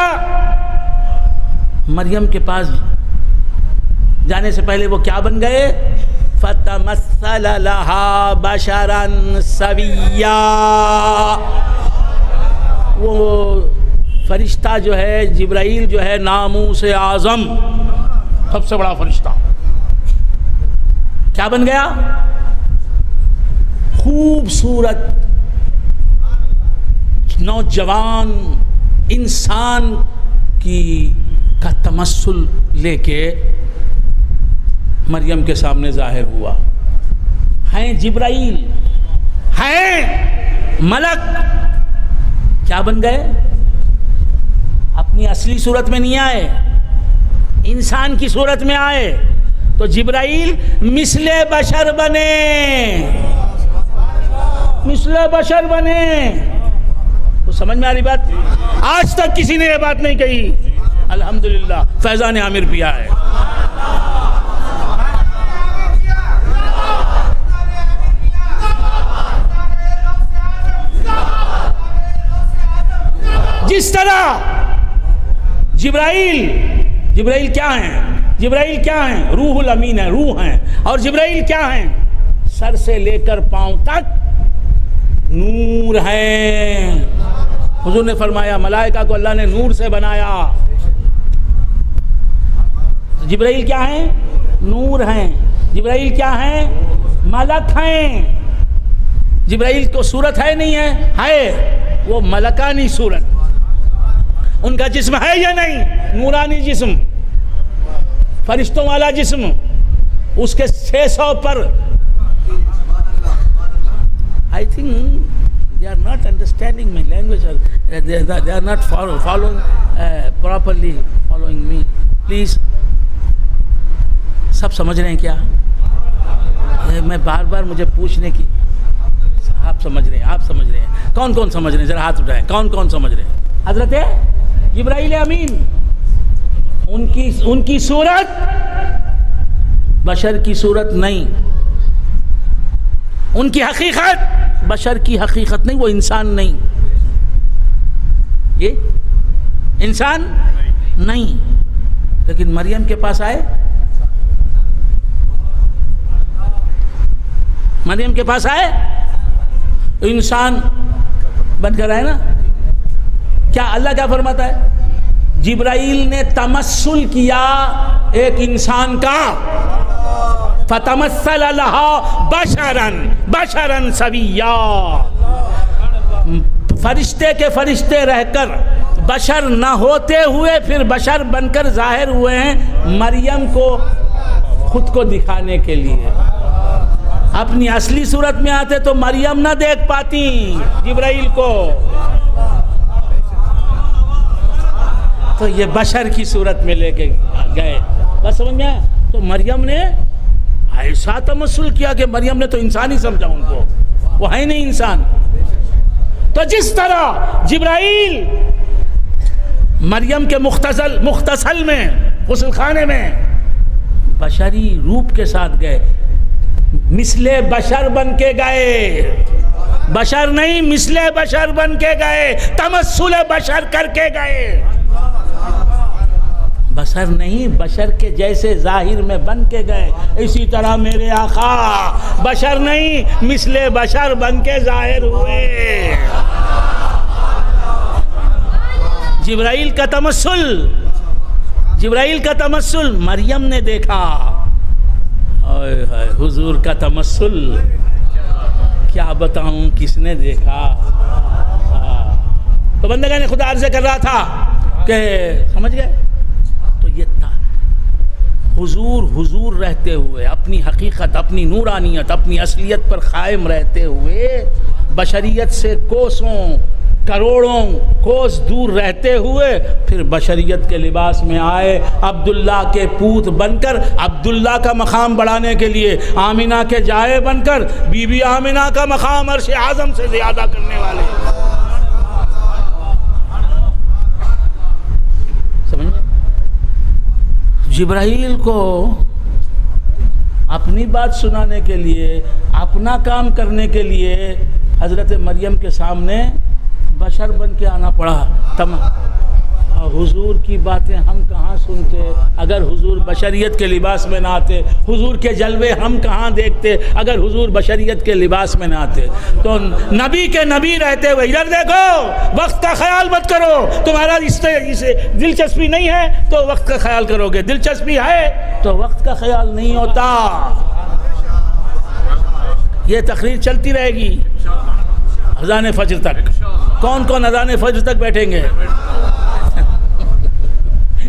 مریم کے پاس جانے سے پہلے وہ کیا بن گئے؟ فتمثل لہا بشرا سویا. وہ فرشتہ جو ہے، جبرائیل جو ہے، ناموس اعظم، سب سے بڑا فرشتہ، کیا بن گیا؟ خوبصورت نوجوان انسان کا تمثل لے کے مریم کے سامنے ظاہر ہوا. ہیں جبرائیل، ہیں ملک، کیا بن گئے؟ اپنی اصلی صورت میں نہیں آئے، انسان کی صورت میں آئے. تو جبرائیل مثل بشر بنے، مثل بشر بنے. تو سمجھ میں آ رہی بات؟ آج تک کسی نے یہ بات نہیں کہی. الحمدللہ فیضان عامر پیا ہے. جس طرح جبرائیل کیا ہیں؟ جبرائیل کیا ہیں؟ روح الامین ہے، روح ہیں. اور جبرائیل کیا ہیں؟ سر سے لے کر پاؤں تک نور ہیں. حضور نے فرمایا ملائکہ کو اللہ نے نور سے بنایا. جبرائیل کیا ہیں؟ نور ہیں. جبرائیل کیا ہیں؟ ملک ہیں. جبرائیل کو صورت ہے نہیں ہے، وہ ملکانی صورت. ان کا جسم ہے یا نہیں؟ نورانی جسم، فرشتوں والا جسم. اس کے 600 پر I think they are not understanding my language, they are not following properly following me. Please, سب سمجھ رہے ہیں کیا؟ میں بار بار مجھے پوچھنے کی، آپ سمجھ رہے ہیں، آپ سمجھ رہے ہیں؟ کون کون سمجھ رہے ہیں؟ ذرا ہاتھ اٹھائیں. کون کون سمجھ رہے ہیں؟ حضرت جبرائیل امین، ان کی صورت بشر کی صورت نہیں، ان کی حقیقت بشر کی حقیقت نہیں. وہ انسان نہیں، یہ انسان نہیں. لیکن مریم کے پاس آئے، مریم کے پاس آئے، انسان بن کر آئے نا. کیا اللہ کیا فرماتا ہے؟ جبرائیل نے تمثل کیا ایک انسان کا، فتمثل لها بشرا سویا، فرشتے کے فرشتے رہ کر بشر نہ ہوتے ہوئے پھر بشر بن کر ظاہر ہوئے ہیں مریم کو خود کو دکھانے کے لیے. اپنی اصلی صورت میں آتے تو مریم نہ دیکھ پاتی جبرائیل کو، تو یہ بشر کی صورت میں لے کے گئے. بس سمجھ میں آیا؟ تو مریم نے ایسا تمثل کیا کہ مریم نے تو انسان ہی سمجھا ان کو، وہ ہے نہیں انسان. تو جس طرح جبرائیل مریم کے مختصل میں غسل خانے میں بشری روپ کے ساتھ گئے، مثل بشر بن کے گئے، بشر نہیں مثل بشر بن کے گئے، تمثل بشر کر کے گئے، بشر نہیں بشر کے جیسے ظاہر میں بن کے گئے. اسی طرح میرے آقا بشر نہیں مثل بشر بن کے ظاہر ہوئے. جبرائیل کا تمثل، جبرائیل کا تمثل مریم نے دیکھا. حضور کا تمثل کیا بتاؤں کس نے دیکھا. تو بندگان خدا عرض کر رہا تھا کہ سمجھ گئے. تو یہ تھا حضور رہتے ہوئے اپنی حقیقت، اپنی نورانیت، اپنی اصلیت پر قائم رہتے ہوئے، بشریت سے کوسوں کروڑوں کوس دور رہتے ہوئے پھر بشریت کے لباس میں آئے، عبداللہ کے پوت بن کر عبداللہ کا مقام بڑھانے کے لیے، آمنہ کے جائے بن کر بی بی آمنہ کا مقام عرش اعظم سے زیادہ کرنے والے. سمجھ؟ جبرائیل کو اپنی بات سنانے کے لیے، اپنا کام کرنے کے لیے حضرت مریم کے سامنے بشر بن کے آنا پڑا. حضور کی باتیں ہم کہاں سنتے اگر حضور بشریت کے لباس میں نہ آتے؟ حضور کے جلوے ہم کہاں دیکھتے اگر حضور بشریت کے لباس میں نہ آتے؟ تو نبی کے نبی رہتے ہوئے ادھر دیکھو، وقت کا خیال مت کرو. تمہارا اسے دلچسپی نہیں ہے تو وقت کا خیال کرو گے، دلچسپی ہے تو وقت کا خیال نہیں ہوتا. یہ تقریر چلتی رہے گی اذان فجر تک. کون کون اذان فجر تک بیٹھیں گے؟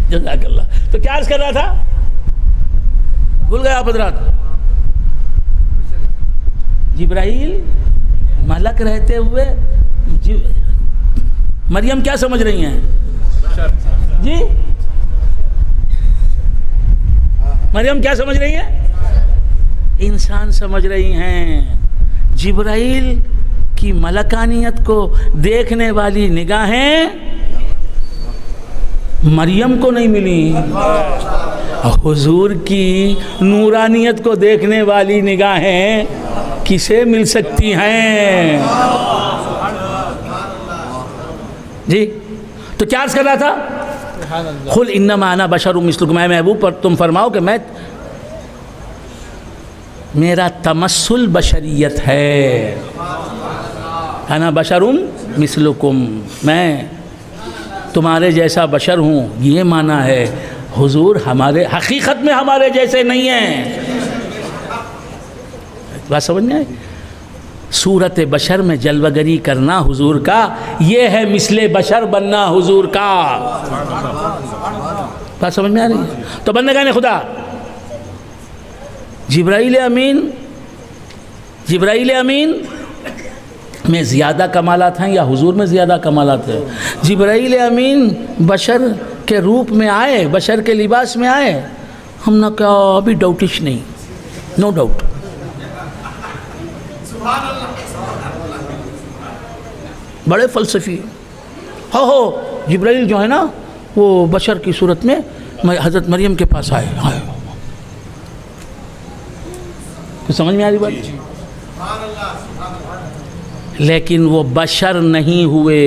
جزاک اللہ. تو کیا عرض کر رہا تھا؟ بھول گئے آپ حضرات؟ جبرائیل ملک رہتے ہوئے مریم کیا سمجھ رہی ہیں جی؟ مریم کیا سمجھ رہی ہیں؟ انسان سمجھ رہی ہیں. جبرائیل کی ملکانیت کو دیکھنے والی نگاہیں مریم کو نہیں ملی، حضور کی نورانیت کو دیکھنے والی نگاہیں کسے مل سکتی ہیں جی؟ تو کیا عرض کر رہا تھا؟ قل انما انا بشر مثلکم، اے محبوب پر تم فرماؤ کہ میرا تمثل بشریت ہے. انا بشر مثلکم، میں تمہارے جیسا بشر ہوں، یہ معنی ہے. حضور ہمارے حقیقت میں ہمارے جیسے نہیں ہیں. بات سمجھ میں آئی؟ صورت بشر میں جلوہ گری کرنا حضور کا، یہ ہے مثل بشر بننا حضور کا. بات سمجھ میں آ رہی ہے؟ تو بندگان خدا، جبرائیل امین میں زیادہ کمالات ہیں یا حضور میں زیادہ کمالات ہیں؟ جبرائیل امین بشر کے روپ میں آئے، بشر کے لباس میں آئے. ہم نے کہا ابھی ڈاؤٹش نہیں، نو ڈاؤٹ. بڑے فلسفی ہو جبرائیل جو ہے نا وہ بشر کی صورت میں حضرت مریم کے پاس آئے. کچھ سمجھ میں آ رہی بات؟ لیکن وہ بشر نہیں ہوئے،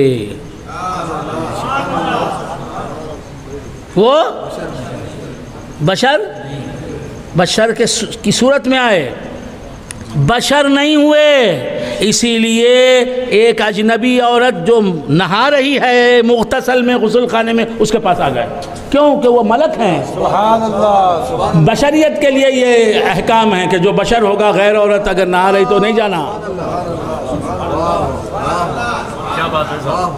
وہ بشر کی صورت میں آئے، بشر نہیں ہوئے۔ اسی لیے ایک اجنبی عورت جو نہا رہی ہے مغتسل میں، غسل خانے میں، اس کے پاس آ گئے، کیوں کہ وہ ملک ہیں۔ سبحان اللہ، بشریت کے لیے یہ احکام ہے کہ جو بشر ہوگا، غیر عورت اگر نہا رہی تو نہیں جانا۔ کیا بات ہے صاحب،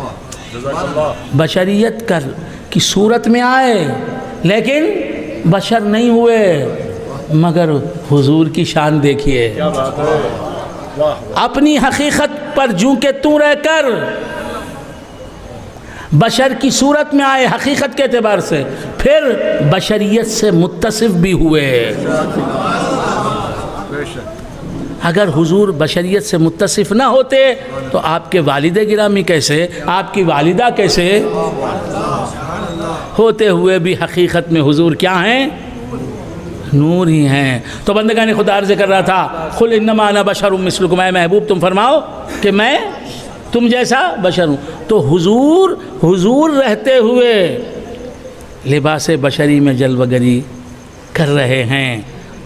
جزاک اللہ۔ بشریت کی صورت میں آئے لیکن بشر نہیں ہوئے، مگر حضور کی شان دیکھیے، کیا بات ہے، واہ۔ اپنی حقیقت پر جوں کہ توں رہ کر بشر کی صورت میں آئے حقیقت کے اعتبار سے، پھر بشریت سے متصف بھی ہوئے۔ بے شک۔ اگر حضور بشریت سے متصف نہ ہوتے تو آپ کے والد گرامی کیسے، آپ کی والدہ کیسے؟ ہوتے ہوئے بھی حقیقت میں حضور کیا ہیں؟ نور ہی ہیں۔ تو بندگان خدا عرض کر رہا تھا، قل انما انا بشر مثلکم، اے محبوب تم فرماؤ کہ میں تم جیسا بشر ہوں۔ تو حضور رہتے ہوئے لباس بشری میں جلوہ گری کر رہے ہیں،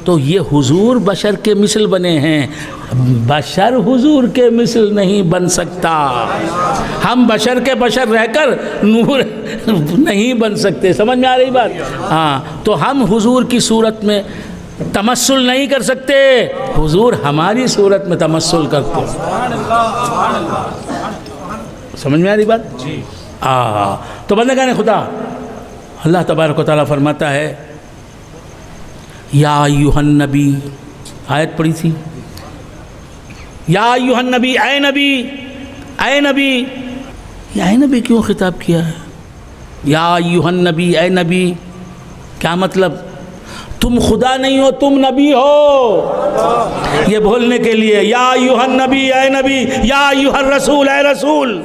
تو یہ حضور بشر کے مثل بنے ہیں، بشر حضور کے مثل نہیں بن سکتا۔ ہم بشر کے بشر رہ کر نور نہیں بن سکتے، سمجھ میں آ رہی بات؟ ہاں، تو ہم حضور کی صورت میں تمثل نہیں کر سکتے، حضور ہماری صورت میں تمثل کرتے۔ سمجھ میں آ رہی بات؟ جی۔ تو بندگان خدا، اللہ تبارک و تعالیٰ فرماتا ہے، یا ایھا النبی، آیت پڑھی تھی، یا ایھا النبی، اے نبی، اے نبی، یہ اے نبی کیوں خطاب کیا ہے؟ یا ایھا النبی، اے نبی، کیا مطلب؟ تم خدا نہیں ہو، تم نبی ہو، یہ بولنے کے لیے یا ایھا النبی، اے نبی، یا ایھا الرسول، اے رسول،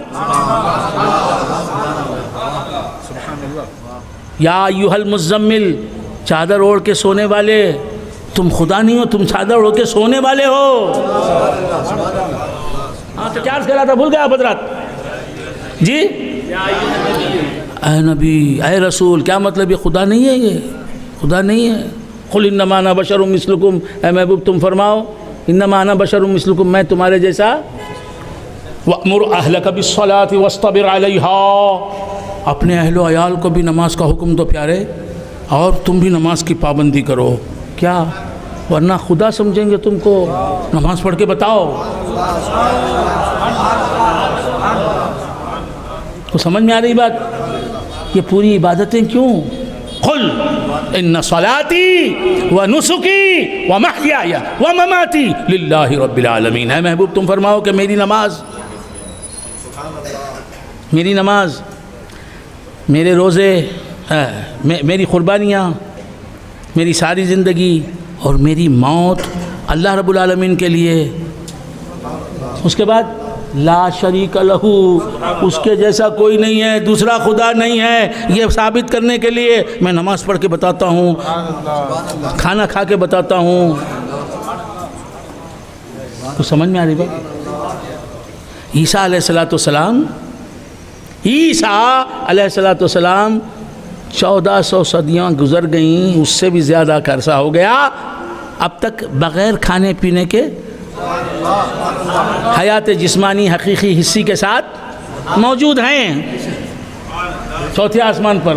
یا ایھا المزمل، چادر اوڑھ کے سونے والے، تم خدا نہیں ہو، تم چادر اوڑھ کے سونے والے ہو۔ ہاں تو کیا عرض کر رہا تھا، بھول گیا حضرات؟ جی، اے نبی، اے رسول، کیا مطلب؟ یہ خدا نہیں ہے، یہ خدا نہیں ہے۔ قل انما انا بشر مثلکم، اے محبوب تم فرماؤ، انما انا بشر مثلکم، میں تمہارے جیسا۔ وَأْمُرْ أَهْلَكَ بِالصَّلَاةِ وَاصْطَبِرْ عَلَيْهَا، اپنے اہل و عیال کو بھی نماز کا حکم دو پیارے، اور تم بھی نماز کی پابندی کرو، کیا؟ ورنہ خدا سمجھیں گے تم کو، نماز پڑھ کے بتاؤ۔ تو سمجھ میں آ رہی بات؟ یہ پوری عبادتیں کیوں؟ قل ان صلاتی و نسکی و محیای و مماتی للہ رب العالمین، اے محبوب تم فرماؤ کہ میری نماز، میرے روزے، میری قربانیاں، میری ساری زندگی اور میری موت اللہ رب العالمین کے لیے۔ اس کے بعد لا شریک لہو، اس کے جیسا کوئی نہیں ہے، دوسرا خدا نہیں ہے، یہ ثابت کرنے کے لیے میں نماز پڑھ کے بتاتا ہوں، کھانا کھا کے بتاتا ہوں۔ تو سمجھ میں آ رہی بات؟ عیسیٰ علیہ السلام 1400 صدیاں گزر گئیں، اس سے بھی زیادہ کا عرصہ ہو گیا، اب تک بغیر کھانے پینے کے حیات جسمانی حقیقی حصی کے ساتھ موجود ہیں چوتھے آسمان پر۔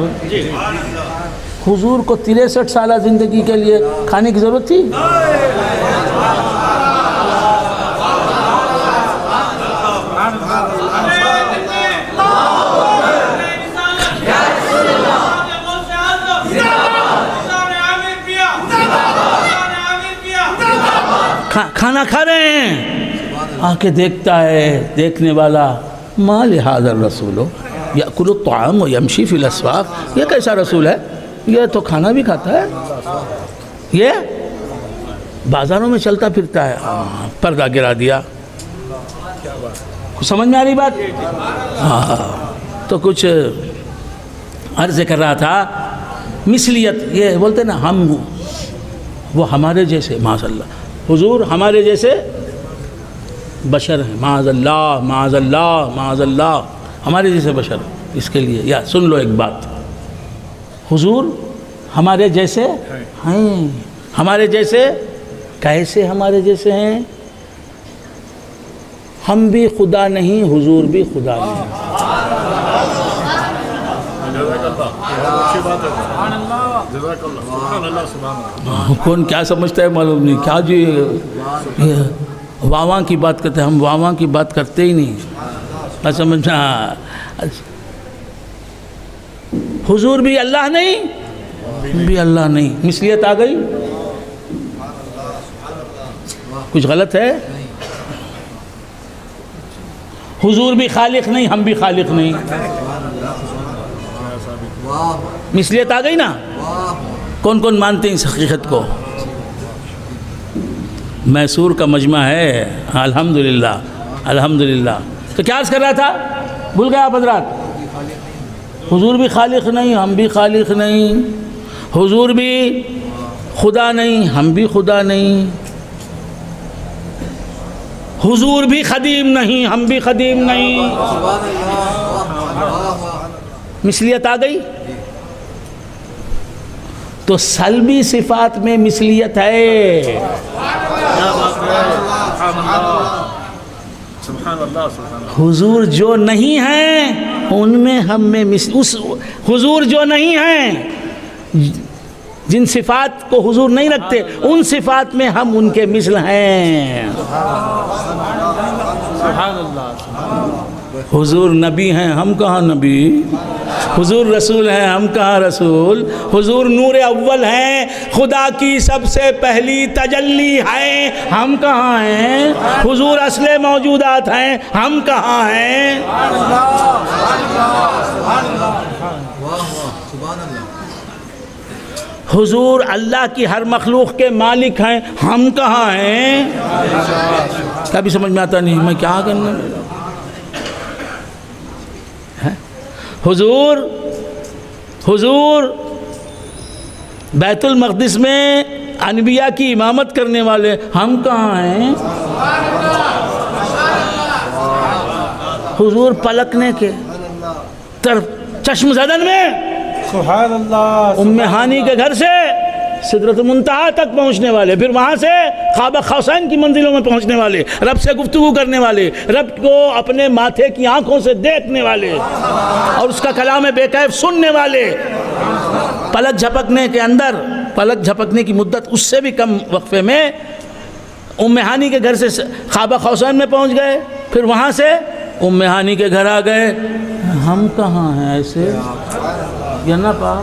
حضور کو 63 سالہ زندگی کے لیے کھانے کی ضرورت تھی؟ کھانا کھا رہے ہیں، آ کے دیکھتا ہے دیکھنے والا، ما لہذا الرسول یأکل الطعام ویمشی فی الاسواق، یہ کیسا رسول ہے؟ یہ تو کھانا بھی کھاتا ہے، یہ بازاروں میں چلتا پھرتا ہے۔ پردہ گرا دیا۔ سمجھ میں آ رہی بات؟ تو کچھ عرض کر رہا تھا، مثلیت، یہ بولتے نا ہم، وہ ہمارے جیسے، معاذ اللہ، حضور ہمارے جیسے بشر ہیں، معاذ اللہ معاذ اللہ معاذ اللہ، ہمارے جیسے بشر۔ اس کے لیے یا سن لو ایک بات، حضور ہمارے جیسے ہیں. ہمارے جیسے کیسے ہمارے جیسے ہیں؟ ہم بھی خدا نہیں، حضور بھی خدا نہیں. جزاک اللہ، بہت اچھی بات ہے. سبحان اللہ، جزاک اللہ، سبحان اللہ، سبحان اللہ. کون کیا سمجھتا ہے معلوم نہیں. کیا جی یہ واواں کی بات کرتے ہیں، ہم واواں کی بات کرتے ہی نہیں. نہ سمجھنا. حضور بھی اللہ نہیں، ہم بھی اللہ نہیں. مثلیت آ گئی. کچھ غلط ہے؟ حضور بھی خالق نہیں، ہم بھی خالق نہیں. مثلیت آ گئی نا. کون کون مانتے ہیں اس حقیقت کو؟ میسور کا مجمع ہے. الحمدللہ الحمدللہ. تو کیا عرض کر رہا تھا؟ بھول گیا آپ حضرات. حضور بھی خالق نہیں، ہم بھی خالق نہیں. حضور بھی خدا نہیں، ہم بھی خدا نہیں. حضور بھی خدیم نہیں، ہم بھی خدیم نہیں. مثلیت آ گئی. تو سلبی صفات میں مثلیت ہے. سبحان اللہ، سبحان اللہ. حضور جو نہیں ہیں ان میں ہم میں اس حضور جو نہیں ہیں، جن صفات کو حضور نہیں رکھتے، ان صفات میں ہم ان کے مثل ہیں. سبحان اللہ. حضور نبی ہیں، ہم کہاں نبی. حضور رسول ہیں، ہم کہاں رسول. حضور نور اول ہیں، خدا کی سب سے پہلی تجلی ہے، ہم کہاں ہیں. حضور اصل موجودات ہیں، ہم کہاں ہیں. حضور اللہ کی ہر مخلوق کے مالک ہیں، ہم کہاں ہیں. کبھی سمجھ میں آتا نہیں میں کیا کرنا. حضور بیت المقدس میں انبیاء کی امامت کرنے والے، ہم کہاں ہیں. حضور پلکنے کے طرف چشم زدن میں سبحان اللہ. ام ہانی کے گھر سے سدرۃ المنتہا تک پہنچنے والے، پھر وہاں سے قاب قوسین کی منزلوں میں پہنچنے والے، رب سے گفتگو کرنے والے، رب کو اپنے ماتھے کی آنکھوں سے دیکھنے والے اور اس کا کلام بے کیف سننے والے. پلک جھپکنے کے اندر، پلک جھپکنے کی مدت اس سے بھی کم وقفے میں ام ہانی کے گھر سے قاب قوسین میں پہنچ گئے، پھر وہاں سے ام ہانی کے گھر آ گئے. ہم کہاں ہیں ایسے. یہ نہ پا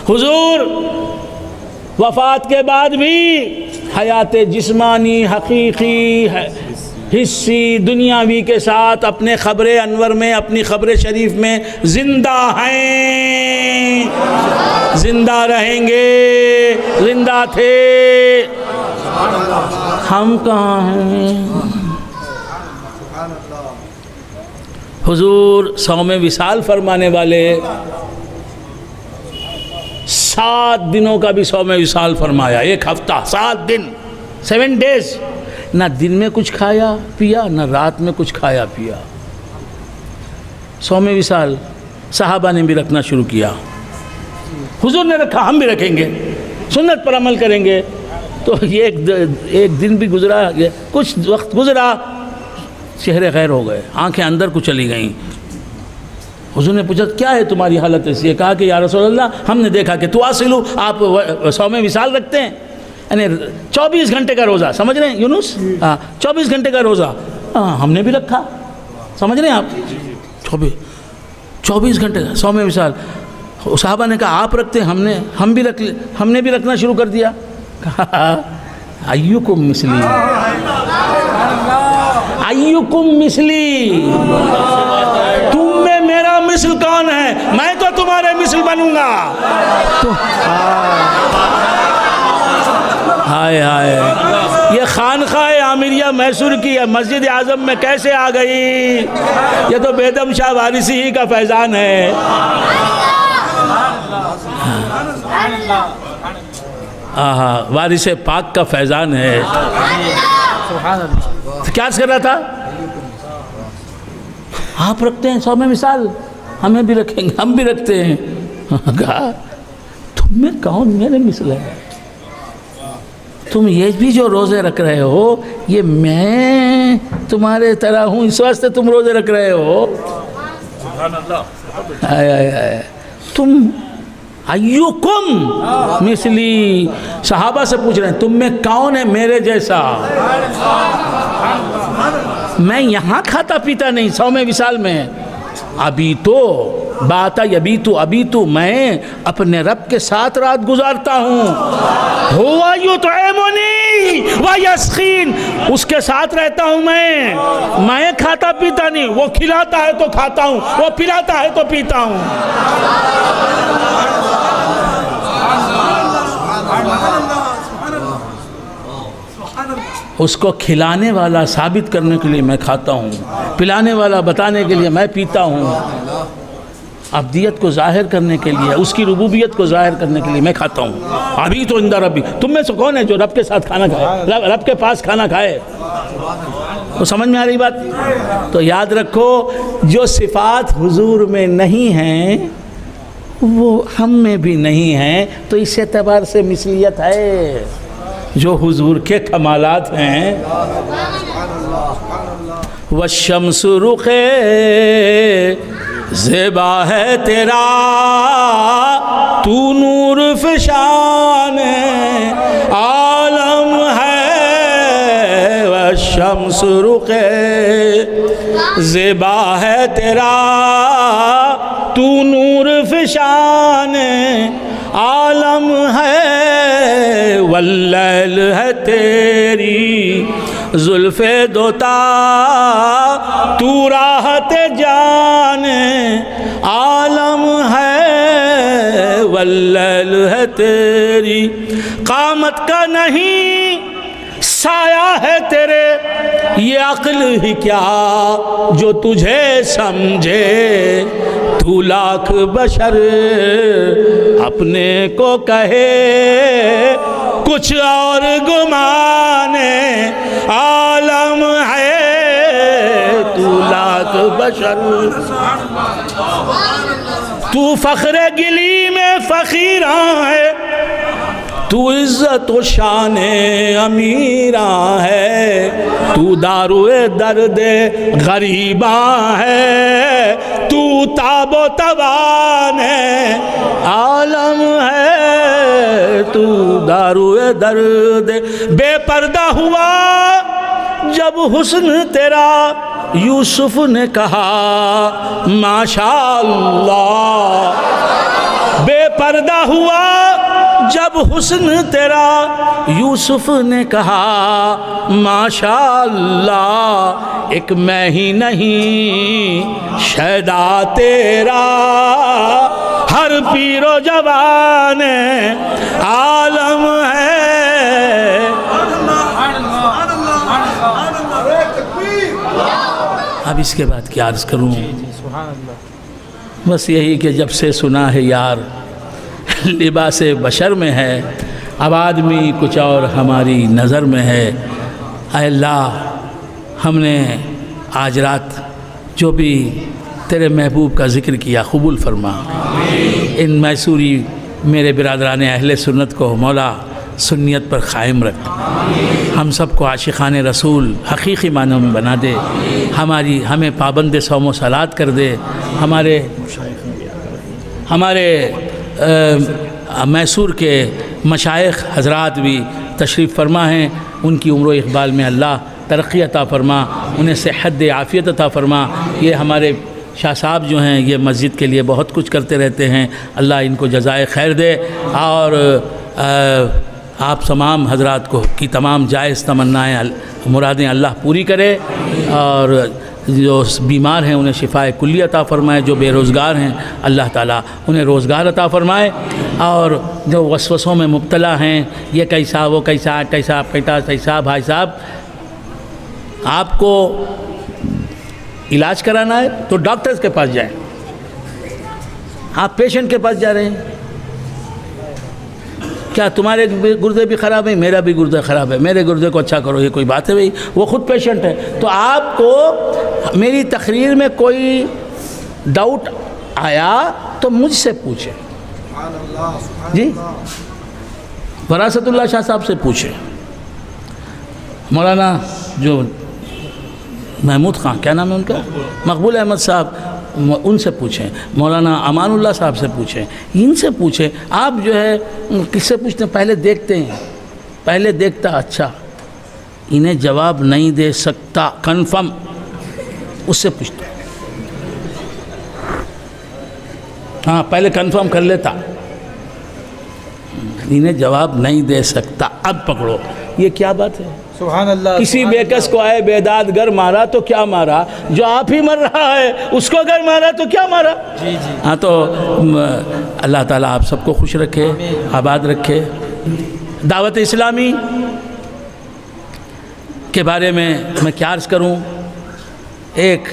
حضور وفات کے بعد بھی حیات جسمانی حقیقی حصی دنیاوی کے ساتھ اپنے قبر انور میں، اپنی قبر شریف میں زندہ ہیں، زندہ رہیں گے، زندہ تھے. ہم کہاں ہیں. حضور صوم وصال فرمانے والے 7 دنوں کا بھی صوم وصال فرمایا. 1 ہفتہ، 7 دن، 7 days. نہ دن میں کچھ کھایا پیا، نہ رات میں کچھ کھایا پیا. صوم وصال صحابہ نے بھی رکھنا شروع کیا. حضور نے رکھا، ہم بھی رکھیں گے، سنت پر عمل کریں گے. تو ایک دن بھی گزرا، کچھ وقت گزرا، چہرے غیر ہو گئے، آنکھیں اندر کو چلی گئیں. حضور نے پوچھا کیا ہے تمہاری حالت ایسی ہے؟ کہا کہ یا رسول اللہ ہم نے دیکھا کہ تواصلو، آپ صوم وصال رکھتے ہیں، یعنی 24 گھنٹے کا روزہ. سمجھ رہے ہیں یونس؟ ہاں 24 گھنٹے کا روزہ. ہم نے بھی رکھا. سمجھ رہے ہیں آپ؟ 24 گھنٹے کا صوم وصال. صحابہ نے کہا آپ رکھتے ہیں، ہم نے بھی رکھنا شروع کر دیا. کہا ایکم مثلی، ایکم مثلی، تم میں میرا مثل کون ہے؟ میں تو تمہارے مثل بنوں گا. ہائے ہائے، یہ خانقاہ عامریہ میسور کی مسجد اعظم میں کیسے آ گئی؟ یہ تو بیدم شاہ وارثی ہی کا فیضان ہے. وارث پاک کا فیضان ہے. کیا کر رہا تھا؟ آپ رکھتے ہیں صوم وصال. ہمیں بھی رکھیں گے، ہم بھی رکھتے ہیں۔ کہا تم میں کون میرے مثل ہے؟ تم یہ بھی جو روزے رکھ رہے ہو یہ میں تمہارے طرح ہوں، اس واسطے تم روزے رکھ رہے ہو؟ سبحان اللہ۔ آئے تم ایوکم مثلی، صحابہ سے پوچھ رہے ہیں تم میں کون ہے میرے جیسا؟ میں یہاں کھاتا پیتا نہیں 100 وصال میں، ابھی تو باتا یبیتو، ابھی تو میں اپنے رب کے ساتھ رات گزارتا ہوں۔ ہوا یطعمنی ویسقین، اس کے ساتھ رہتا ہوں میں کھاتا پیتا نہیں، وہ کھلاتا ہے تو کھاتا ہوں، وہ پلاتا ہے تو پیتا ہوں۔ اس کو کھلانے والا ثابت کرنے کے لیے میں کھاتا ہوں، پلانے والا بتانے کے لیے میں پیتا ہوں، عبدیت کو ظاہر کرنے کے لیے، اس کی ربوبیت کو ظاہر کرنے کے لیے میں کھاتا ہوں۔ ابھی تو اندر ربی، تم میں سے کون ہے جو رب کے ساتھ کھانا کھائے، رب کے پاس کھانا کھائے؟ تو سمجھ میں آ رہی بات؟ تو یاد رکھو جو صفات حضور میں نہیں ہیں وہ ہم میں بھی نہیں ہیں، تو اس اعتبار سے مثلیت ہے۔ جو حضور کے کمالات ہیں، والشمس رخ زیبا ہے تیرا، تو نور فشان عالم ہے، والشمس رخ زیبا ہے تیرا، تو نور فشان عالم ہے، واللیل ہے تیری زلف دوتا، تو راحت جان عالم ہے، واللیل ہے تیری قامت کا نہیں سایہ ہے تیرے، یہ عقل ہی کیا جو تجھے سمجھے، تو لاکھ بشر اپنے کو کہے، کچھ اور گمان عالم ہے، تو لاکھ بشر، تو فخر گلی میں فقیراں ہے، تو عزت و شان امیراں ہے، تو دارو درد غریباں ہے، تو تاب و توان عالم ہے، تو دارو درد بے پردہ ہوا جب حسن تیرا، یوسف نے کہا ماشاءاللہ، بے پردہ ہوا جب حسن تیرا، یوسف نے کہا ماشاءاللہ، ایک میں ہی نہیں شیدا تیرا، ہر پیر و جوان عالم ہے۔ اب اس کے بعد کیا عرض کروں، بس یہی کہ جب سے سنا ہے یار لباس بشر میں ہے، اب آدمی کچھ اور ہماری نظر میں ہے۔ اے اللہ، ہم نے آج رات جو بھی تیرے محبوب کا ذکر کیا قبول فرما، ان میسوری میرے برادران اہل سنت کو مولا سنیت پر قائم رکھ، ہم سب کو عاشقان رسول حقیقی معنوں میں بنا دے، ہمیں پابند صوم و صلات کر دے، ہمارے میسور کے مشائخ حضرات بھی تشریف فرما ہیں، ان کی عمر و اقبال میں اللہ ترقی عطا فرما، انہیں صحت عافیت عطا فرما۔ یہ ہمارے شاہ صاحب جو ہیں یہ مسجد کے لیے بہت کچھ کرتے رہتے ہیں، اللہ ان کو جزائے خیر دے، اور آپ تمام حضرات کو کی تمام جائز تمنائیں مرادیں اللہ پوری کرے، اور جو بیمار ہیں انہیں شفاء کلی عطا فرمائے، جو بے روزگار ہیں اللہ تعالیٰ انہیں روزگار عطا فرمائے، اور جو وسوسوں میں مبتلا ہیں، یہ کیسا وہ کیسا کیسا بیٹا کیسا بھائی صاحب، آپ کو علاج کرانا ہے تو ڈاکٹرز کے پاس جائیں، آپ پیشنٹ کے پاس جا رہے ہیں، کیا تمہارے گردے بھی خراب ہیں؟ میرا بھی گردہ خراب ہے، میرے گردے کو اچھا کرو، یہ کوئی بات ہے بھئی؟ وہ خود پیشنٹ ہے۔ تو آپ کو میری تقریر میں کوئی ڈاؤٹ آیا تو مجھ سے پوچھے. جی وراثت اللہ شاہ صاحب سے پوچھے, مولانا جو محمود خان, کیا نام ہے ان کا, مقبول احمد صاحب, ان سے پوچھیں, مولانا امان اللہ صاحب سے پوچھیں, ان سے پوچھیں. آپ جو ہے کس سے پوچھتے ہیں؟ پہلے دیکھتے ہیں, پہلے دیکھتا اچھا انہیں جواب نہیں دے سکتا کنفرم, اس سے پوچھتا. ہاں پہلے کنفرم کر لیتا, انہیں جواب نہیں دے سکتا, اب پکڑو. یہ کیا بات ہے؟ سبحان اللہ. کسی بیکس کو آئے بیداد گر مارا تو کیا مارا, جو آپ ہی مر رہا ہے اس کو گر مارا تو کیا مارا. جی جی. ہاں تو اللہ تعالیٰ آپ سب کو خوش رکھے, آباد رکھے. دعوت اسلامی کے بارے میں کیا عرض کروں. ایک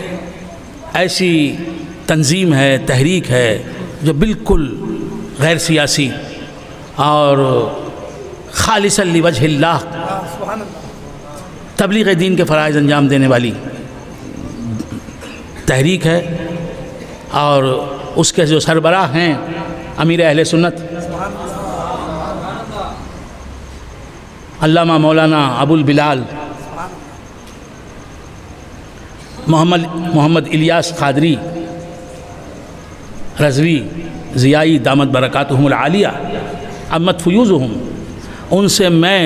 ایسی تنظیم ہے, تحریک ہے جو بالکل غیر سیاسی اور خالصا لوجہ اللہ تبلیغ دین کے فرائض انجام دینے والی تحریک ہے, اور اس کے جو سربراہ ہیں امیر اہل سنت علامہ مولانا ابو البلال محمد الیاس قادری رضوی ضیائی دامت برکاتہم العالیہ امت فیوزہم, ان سے میں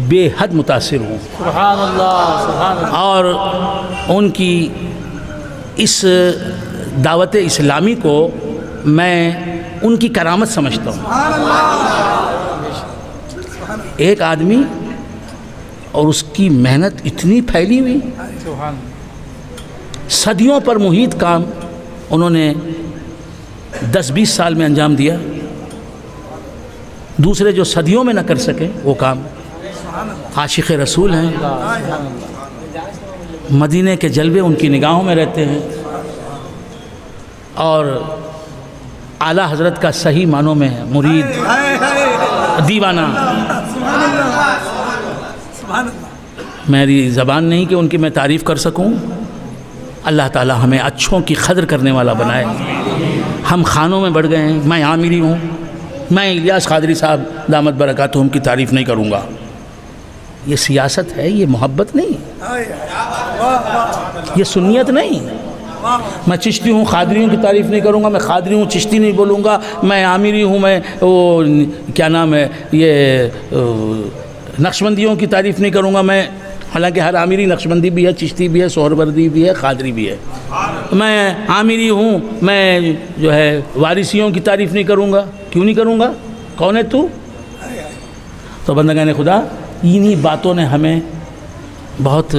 بے حد متاثر ہوں. سبحان اللہ. سبحان اللہ. اور ان کی اس دعوت اسلامی کو میں ان کی کرامت سمجھتا ہوں. ایک آدمی اور اس کی محنت اتنی پھیلی ہوئی, سبحان. صدیوں پر محیط کام انہوں نے 10-20 سال میں انجام دیا. دوسرے جو صدیوں میں نہ کر سکے وہ کام. عاشق رسول ہیں, مدینے کے جلوے ان کی نگاہوں میں رہتے ہیں, اور اعلیٰ حضرت کا صحیح معنوں میں مرید, دیوانہ. میری زبان نہیں کہ ان کی میں تعریف کر سکوں. اللہ تعالی ہمیں اچھوں کی قدر کرنے والا بنائے. ہم خانوں میں بڑھ گئے ہیں. میں عامری ہوں, میں الیاس قادری صاحب دامت برکاتہم کی تعریف نہیں کروں گا. یہ سیاست ہے, یہ محبت نہیں, یہ سنیت نہیں. میں چشتی ہوں, قادری ہوں کی تعریف نہیں کروں گا. میں قادری ہوں, چشتی نہیں بولوں گا. میں عامری ہوں, میں وہ کیا نام ہے یہ نقشبندیوں کی تعریف نہیں کروں گا. میں حالانکہ ہر عامری نقشبندی بھی ہے, چشتی بھی ہے, سہروردی بھی ہے, قادری بھی ہے. میں عامری ہوں, میں جو ہے وارثیوں کی تعریف نہیں کروں گا. کیوں نہیں کروں گا؟ کون ہے تو؟ تو بندگان خدا, انہی باتوں نے ہمیں بہت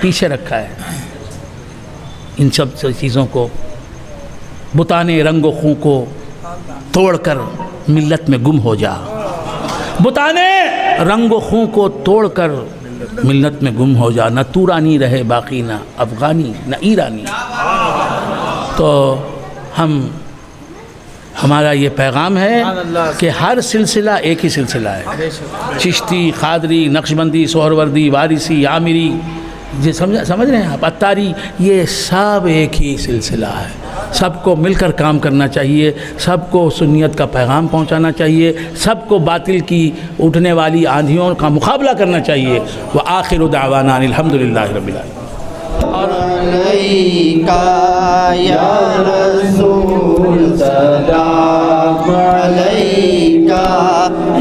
پیچھے رکھا ہے. ان سب چیزوں کو, بتانے رنگ و خوں کو توڑ کر ملت میں گم ہو جا. بتانے رنگ و خوں کو توڑ کر ملت میں گم ہو جا. نہ تورانی رہے باقی, نہ افغانی, نہ ایرانی. تو ہمارا یہ پیغام ہے کہ ہر سلسلہ ایک ہی سلسلہ ہے. چشتی, قادری, نقشبندی, سہروردی, وارثی, عامری, یہ سمجھ رہے ہیں آپ, اتاری, یہ سب ایک ہی سلسلہ ہے. سب کو مل کر کام کرنا چاہیے, سب کو سنیت کا پیغام پہنچانا چاہیے, سب کو باطل کی اٹھنے والی آندھیوں کا مقابلہ کرنا چاہیے. وآخر دعوانا الحمدللہ رب العالمین. علیکا یا رسول سلام علیکا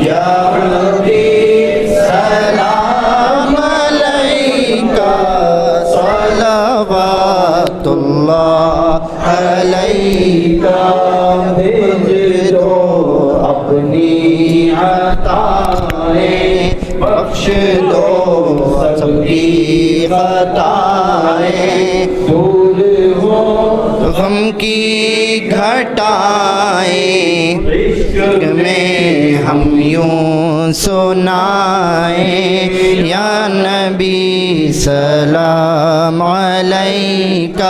یا حبیب سلام علیکا صلوات اللہ علیکا. بھیج دو اپنی عطائیں, بخش دو سب کی خطائیں, دور ہو غم کی گھٹائیں عشق میں ہم یوں سنائیں یا نبی سلام علیکہ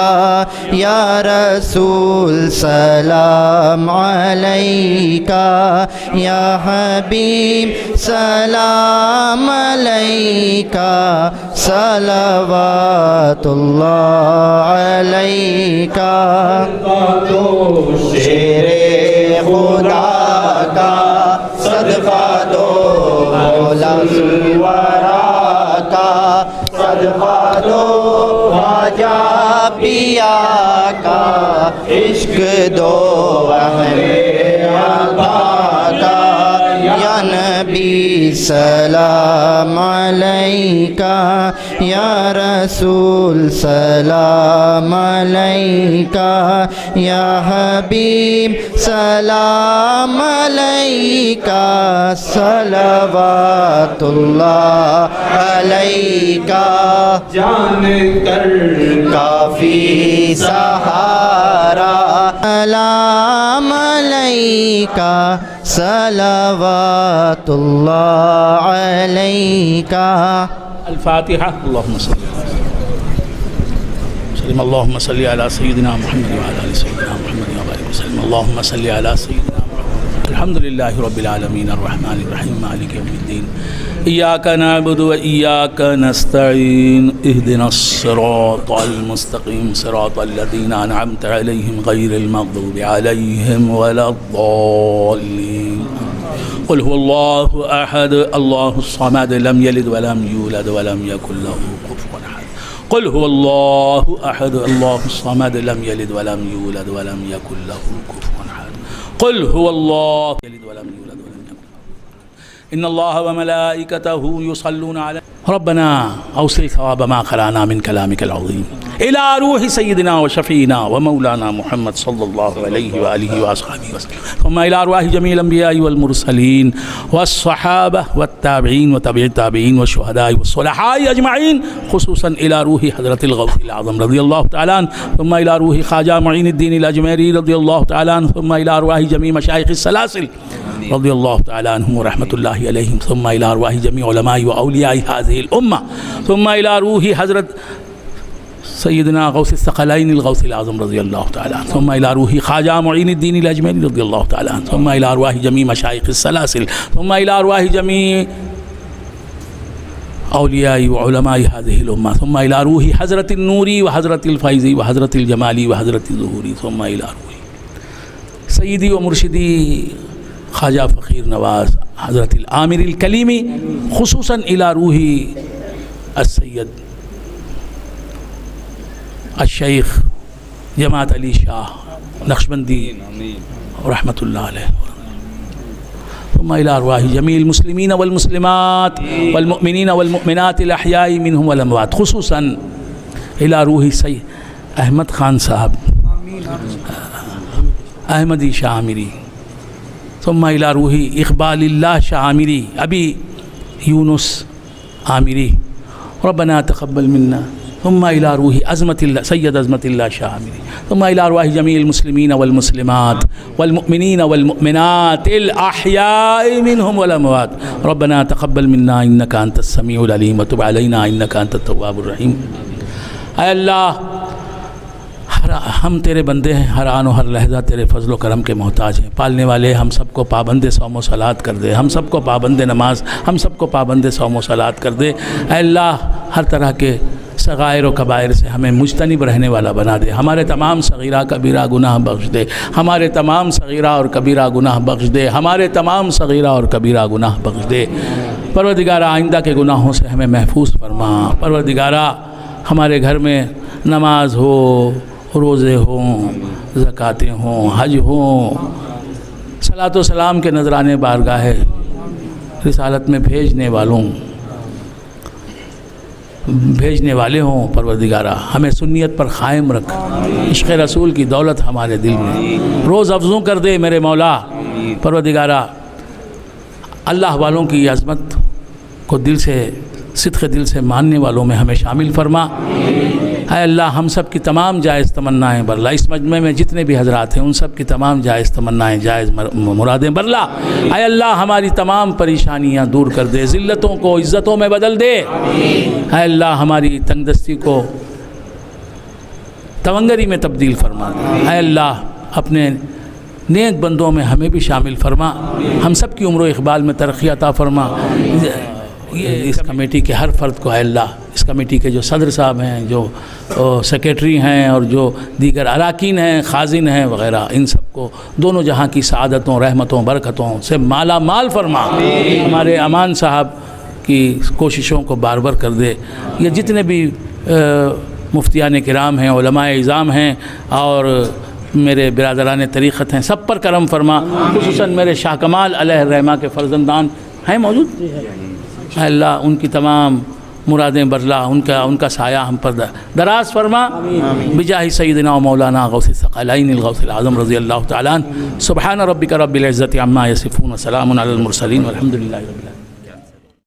یا رسول سلام علیکہ یا حبیب سلام علیکہ صلوات اللہ علیکہ شیر خدا کا صدقہ دو مولا الورا کا صدقہ دو خواجہ پیا کا عشق دو اہل عطا کا یا نبی سلام علیکہ یا رسول سلام علیکہ یا حبیب سلام علیکہ صلوات اللہ علیکہ جان کر کافی سہارا سلام علیکہ صلوات اللہ علیکہ الفاتحة. اللهم صل وسلم اللهم صل على سيدنا محمد وعلى آل سيدنا محمد وبارك وسلم اللهم صل على سيدنا محمد. الحمد لله رب العالمين الرحمن الرحيم مالك يوم الدين إياك نعبد وإياك نستعين اهدنا الصراط المستقيم صراط الذين أنعمت عليهم غير المغضوب عليهم ولا الضالين. قل هو الله أحد الله الصمد لم يلد ولم يولد ولم يكن له كفوا أحد. قل هو الله أحد الله الصمد لم يلد ولم يولد ولم يكن له كفوا أحد. قل هو الله يلد ولم يولد ولم يكن له. إن الله وملائكته يصلون على ربنا أوصل ثواب ما قرأنا من كلامك العظيم إلى روح سيدنا وشفينا ومولانا محمد صلى الله عليه وآله وأصحابه وسلم ثم إلى أرواح جميع الأنبياء والمرسلين والصحابة والتابعين وتابع التابعين والشهداء والصلحاء أجمعين خصوصا إلى روح حضرة الغوث الأعظم رضي الله تعالى عنه ثم إلى روح خواجہ معین الدین الأجمیری رضي الله تعالى عنه ثم إلى أرواح جميع مشايخ السلاسل رضي الله تعالى عنهم ورحمة الله عليهم ثم إلى أرواح جميع علماء وأولياء هذه الأمة ثم إلى روح حضرت سيدنا غوث الثقلين الغوث الأعظم رضي الله تعالى عنه ثم إلى روح خواجہ معین الدین الأجمیری رضي الله تعالى عنه ثم إلى أرواح جميع مشايخ السلاسل ثم إلى أرواح جميع أولياء وعلماء هذه الأمة ثم إلى روح حضرت النوری وحضرت الفیضی وحضرت الجمالی وحضرت الظہوری ثم إلى روح سیدی و مرشدی خواجہ فقیر نواز حضرت العامر الکلیمی خصوصاً إلى روح السید الشیخ جماعت علی شاہ نقشبندی رحمۃ اللہ علیہ ثم إلى أرواح جميع المسلمين والمسلمات والمؤمنين والمؤمنات الأحياء منهم والأموات خصوصاً إلى روح سید احمد خان صاحب احمدی شاہ عامری ثم إلى روح اقبال اللہ شاہ عامری ابی یونس عامری ربنا تقبل منا ثم إلى روح عظمت اللہ سید عظمت اللہ شاہ عامری ثم إلى أرواح جميع المسلمين والمسلمات والمؤمنين والمؤمنات الأحياء منهم والأموات ربنا تقبل منا إنك أنت السميع العليم وتب علينا إنك أنت التواب الرحيم. اے اللہ ہم تیرے بندے ہیں، ہر آن و ہر لحظہ تیرے فضل و کرم کے محتاج ہیں. پالنے والے ہم سب کو پابند صوم و صلات کر دے، ہم سب کو پابند نماز، ہم سب کو پابند صوم و صلات کر دے. اے اللہ ہر طرح کے صغائر و کبائر سے ہمیں مجتنب رہنے والا بنا دے. ہمارے تمام صغیرہ کبیرہ گناہ بخش دے، ہمارے تمام صغیرہ اور کبیرہ گناہ بخش دے، ہمارے تمام صغیرہ اور کبیرہ گناہ بخش دے. پروردگارہ آئندہ کے گناہوں سے ہمیں محفوظ فرما. پروردگارہ ہمارے گھر میں نماز ہو، روزے ہوں، زکاتیں ہوں، حج ہوں، صلاۃ و سلام کے نذرانے بارگاہ رسالت میں بھیجنے والے ہوں. پروردگارہ ہمیں سنیت پر قائم رکھ، عشق رسول کی دولت ہمارے دل میں روز افزوں کر دے میرے مولا. پروردگارہ اللہ والوں کی عظمت کو دل سے، صدق دل سے ماننے والوں میں ہمیں شامل فرما. اے اللہ ہم سب کی تمام جائز تمنائیں برلا، اس مجمع میں جتنے بھی حضرات ہیں ان سب کی تمام جائز تمنائیں، جائز مرادیں برلا۔ اے اللہ ہماری تمام پریشانیاں دور کر دے، ذلتوں کو عزتوں میں بدل دے۔ اے اللہ ہماری تنگ دستی کو تونگری میں تبدیل فرما دے۔ اے اللہ اپنے نیک بندوں میں ہمیں بھی شامل فرما، ہم سب کی عمر و اقبال میں ترقی عطا فرما۔ یہ اس کمیٹی کے ہر فرد کو اے اللہ، اس کمیٹی کے جو صدر صاحب ہیں، جو سیکریٹری ہیں اور جو دیگر اراکین ہیں، خازن ہیں وغیرہ، ان سب کو دونوں جہاں کی سعادتوں، رحمتوں، برکتوں سے مالا مال فرما۔ ہمارے امان صاحب کی کوششوں کو بار بار کر دے۔ یہ جتنے بھی مفتیان کرام ہیں، علماء اعظام ہیں اور میرے برادران طریقت ہیں، سب پر کرم فرما، خصوصاً میرے شاہ کمال علیہ الرحمہ کے فرزندان ہیں موجود، اے اللہ ان کی تمام مرادیں برلا، ان کا سایہ ہم پر دراز فرما، بجاہ سیدنا و مولانا غوث الثقلین الغوث العظم رضی اللہ تعالیٰ عنہ۔ سبحان ربک رب العزت عما یصفون، وسلام علی المرسلین والحمد للہ رب العالمین۔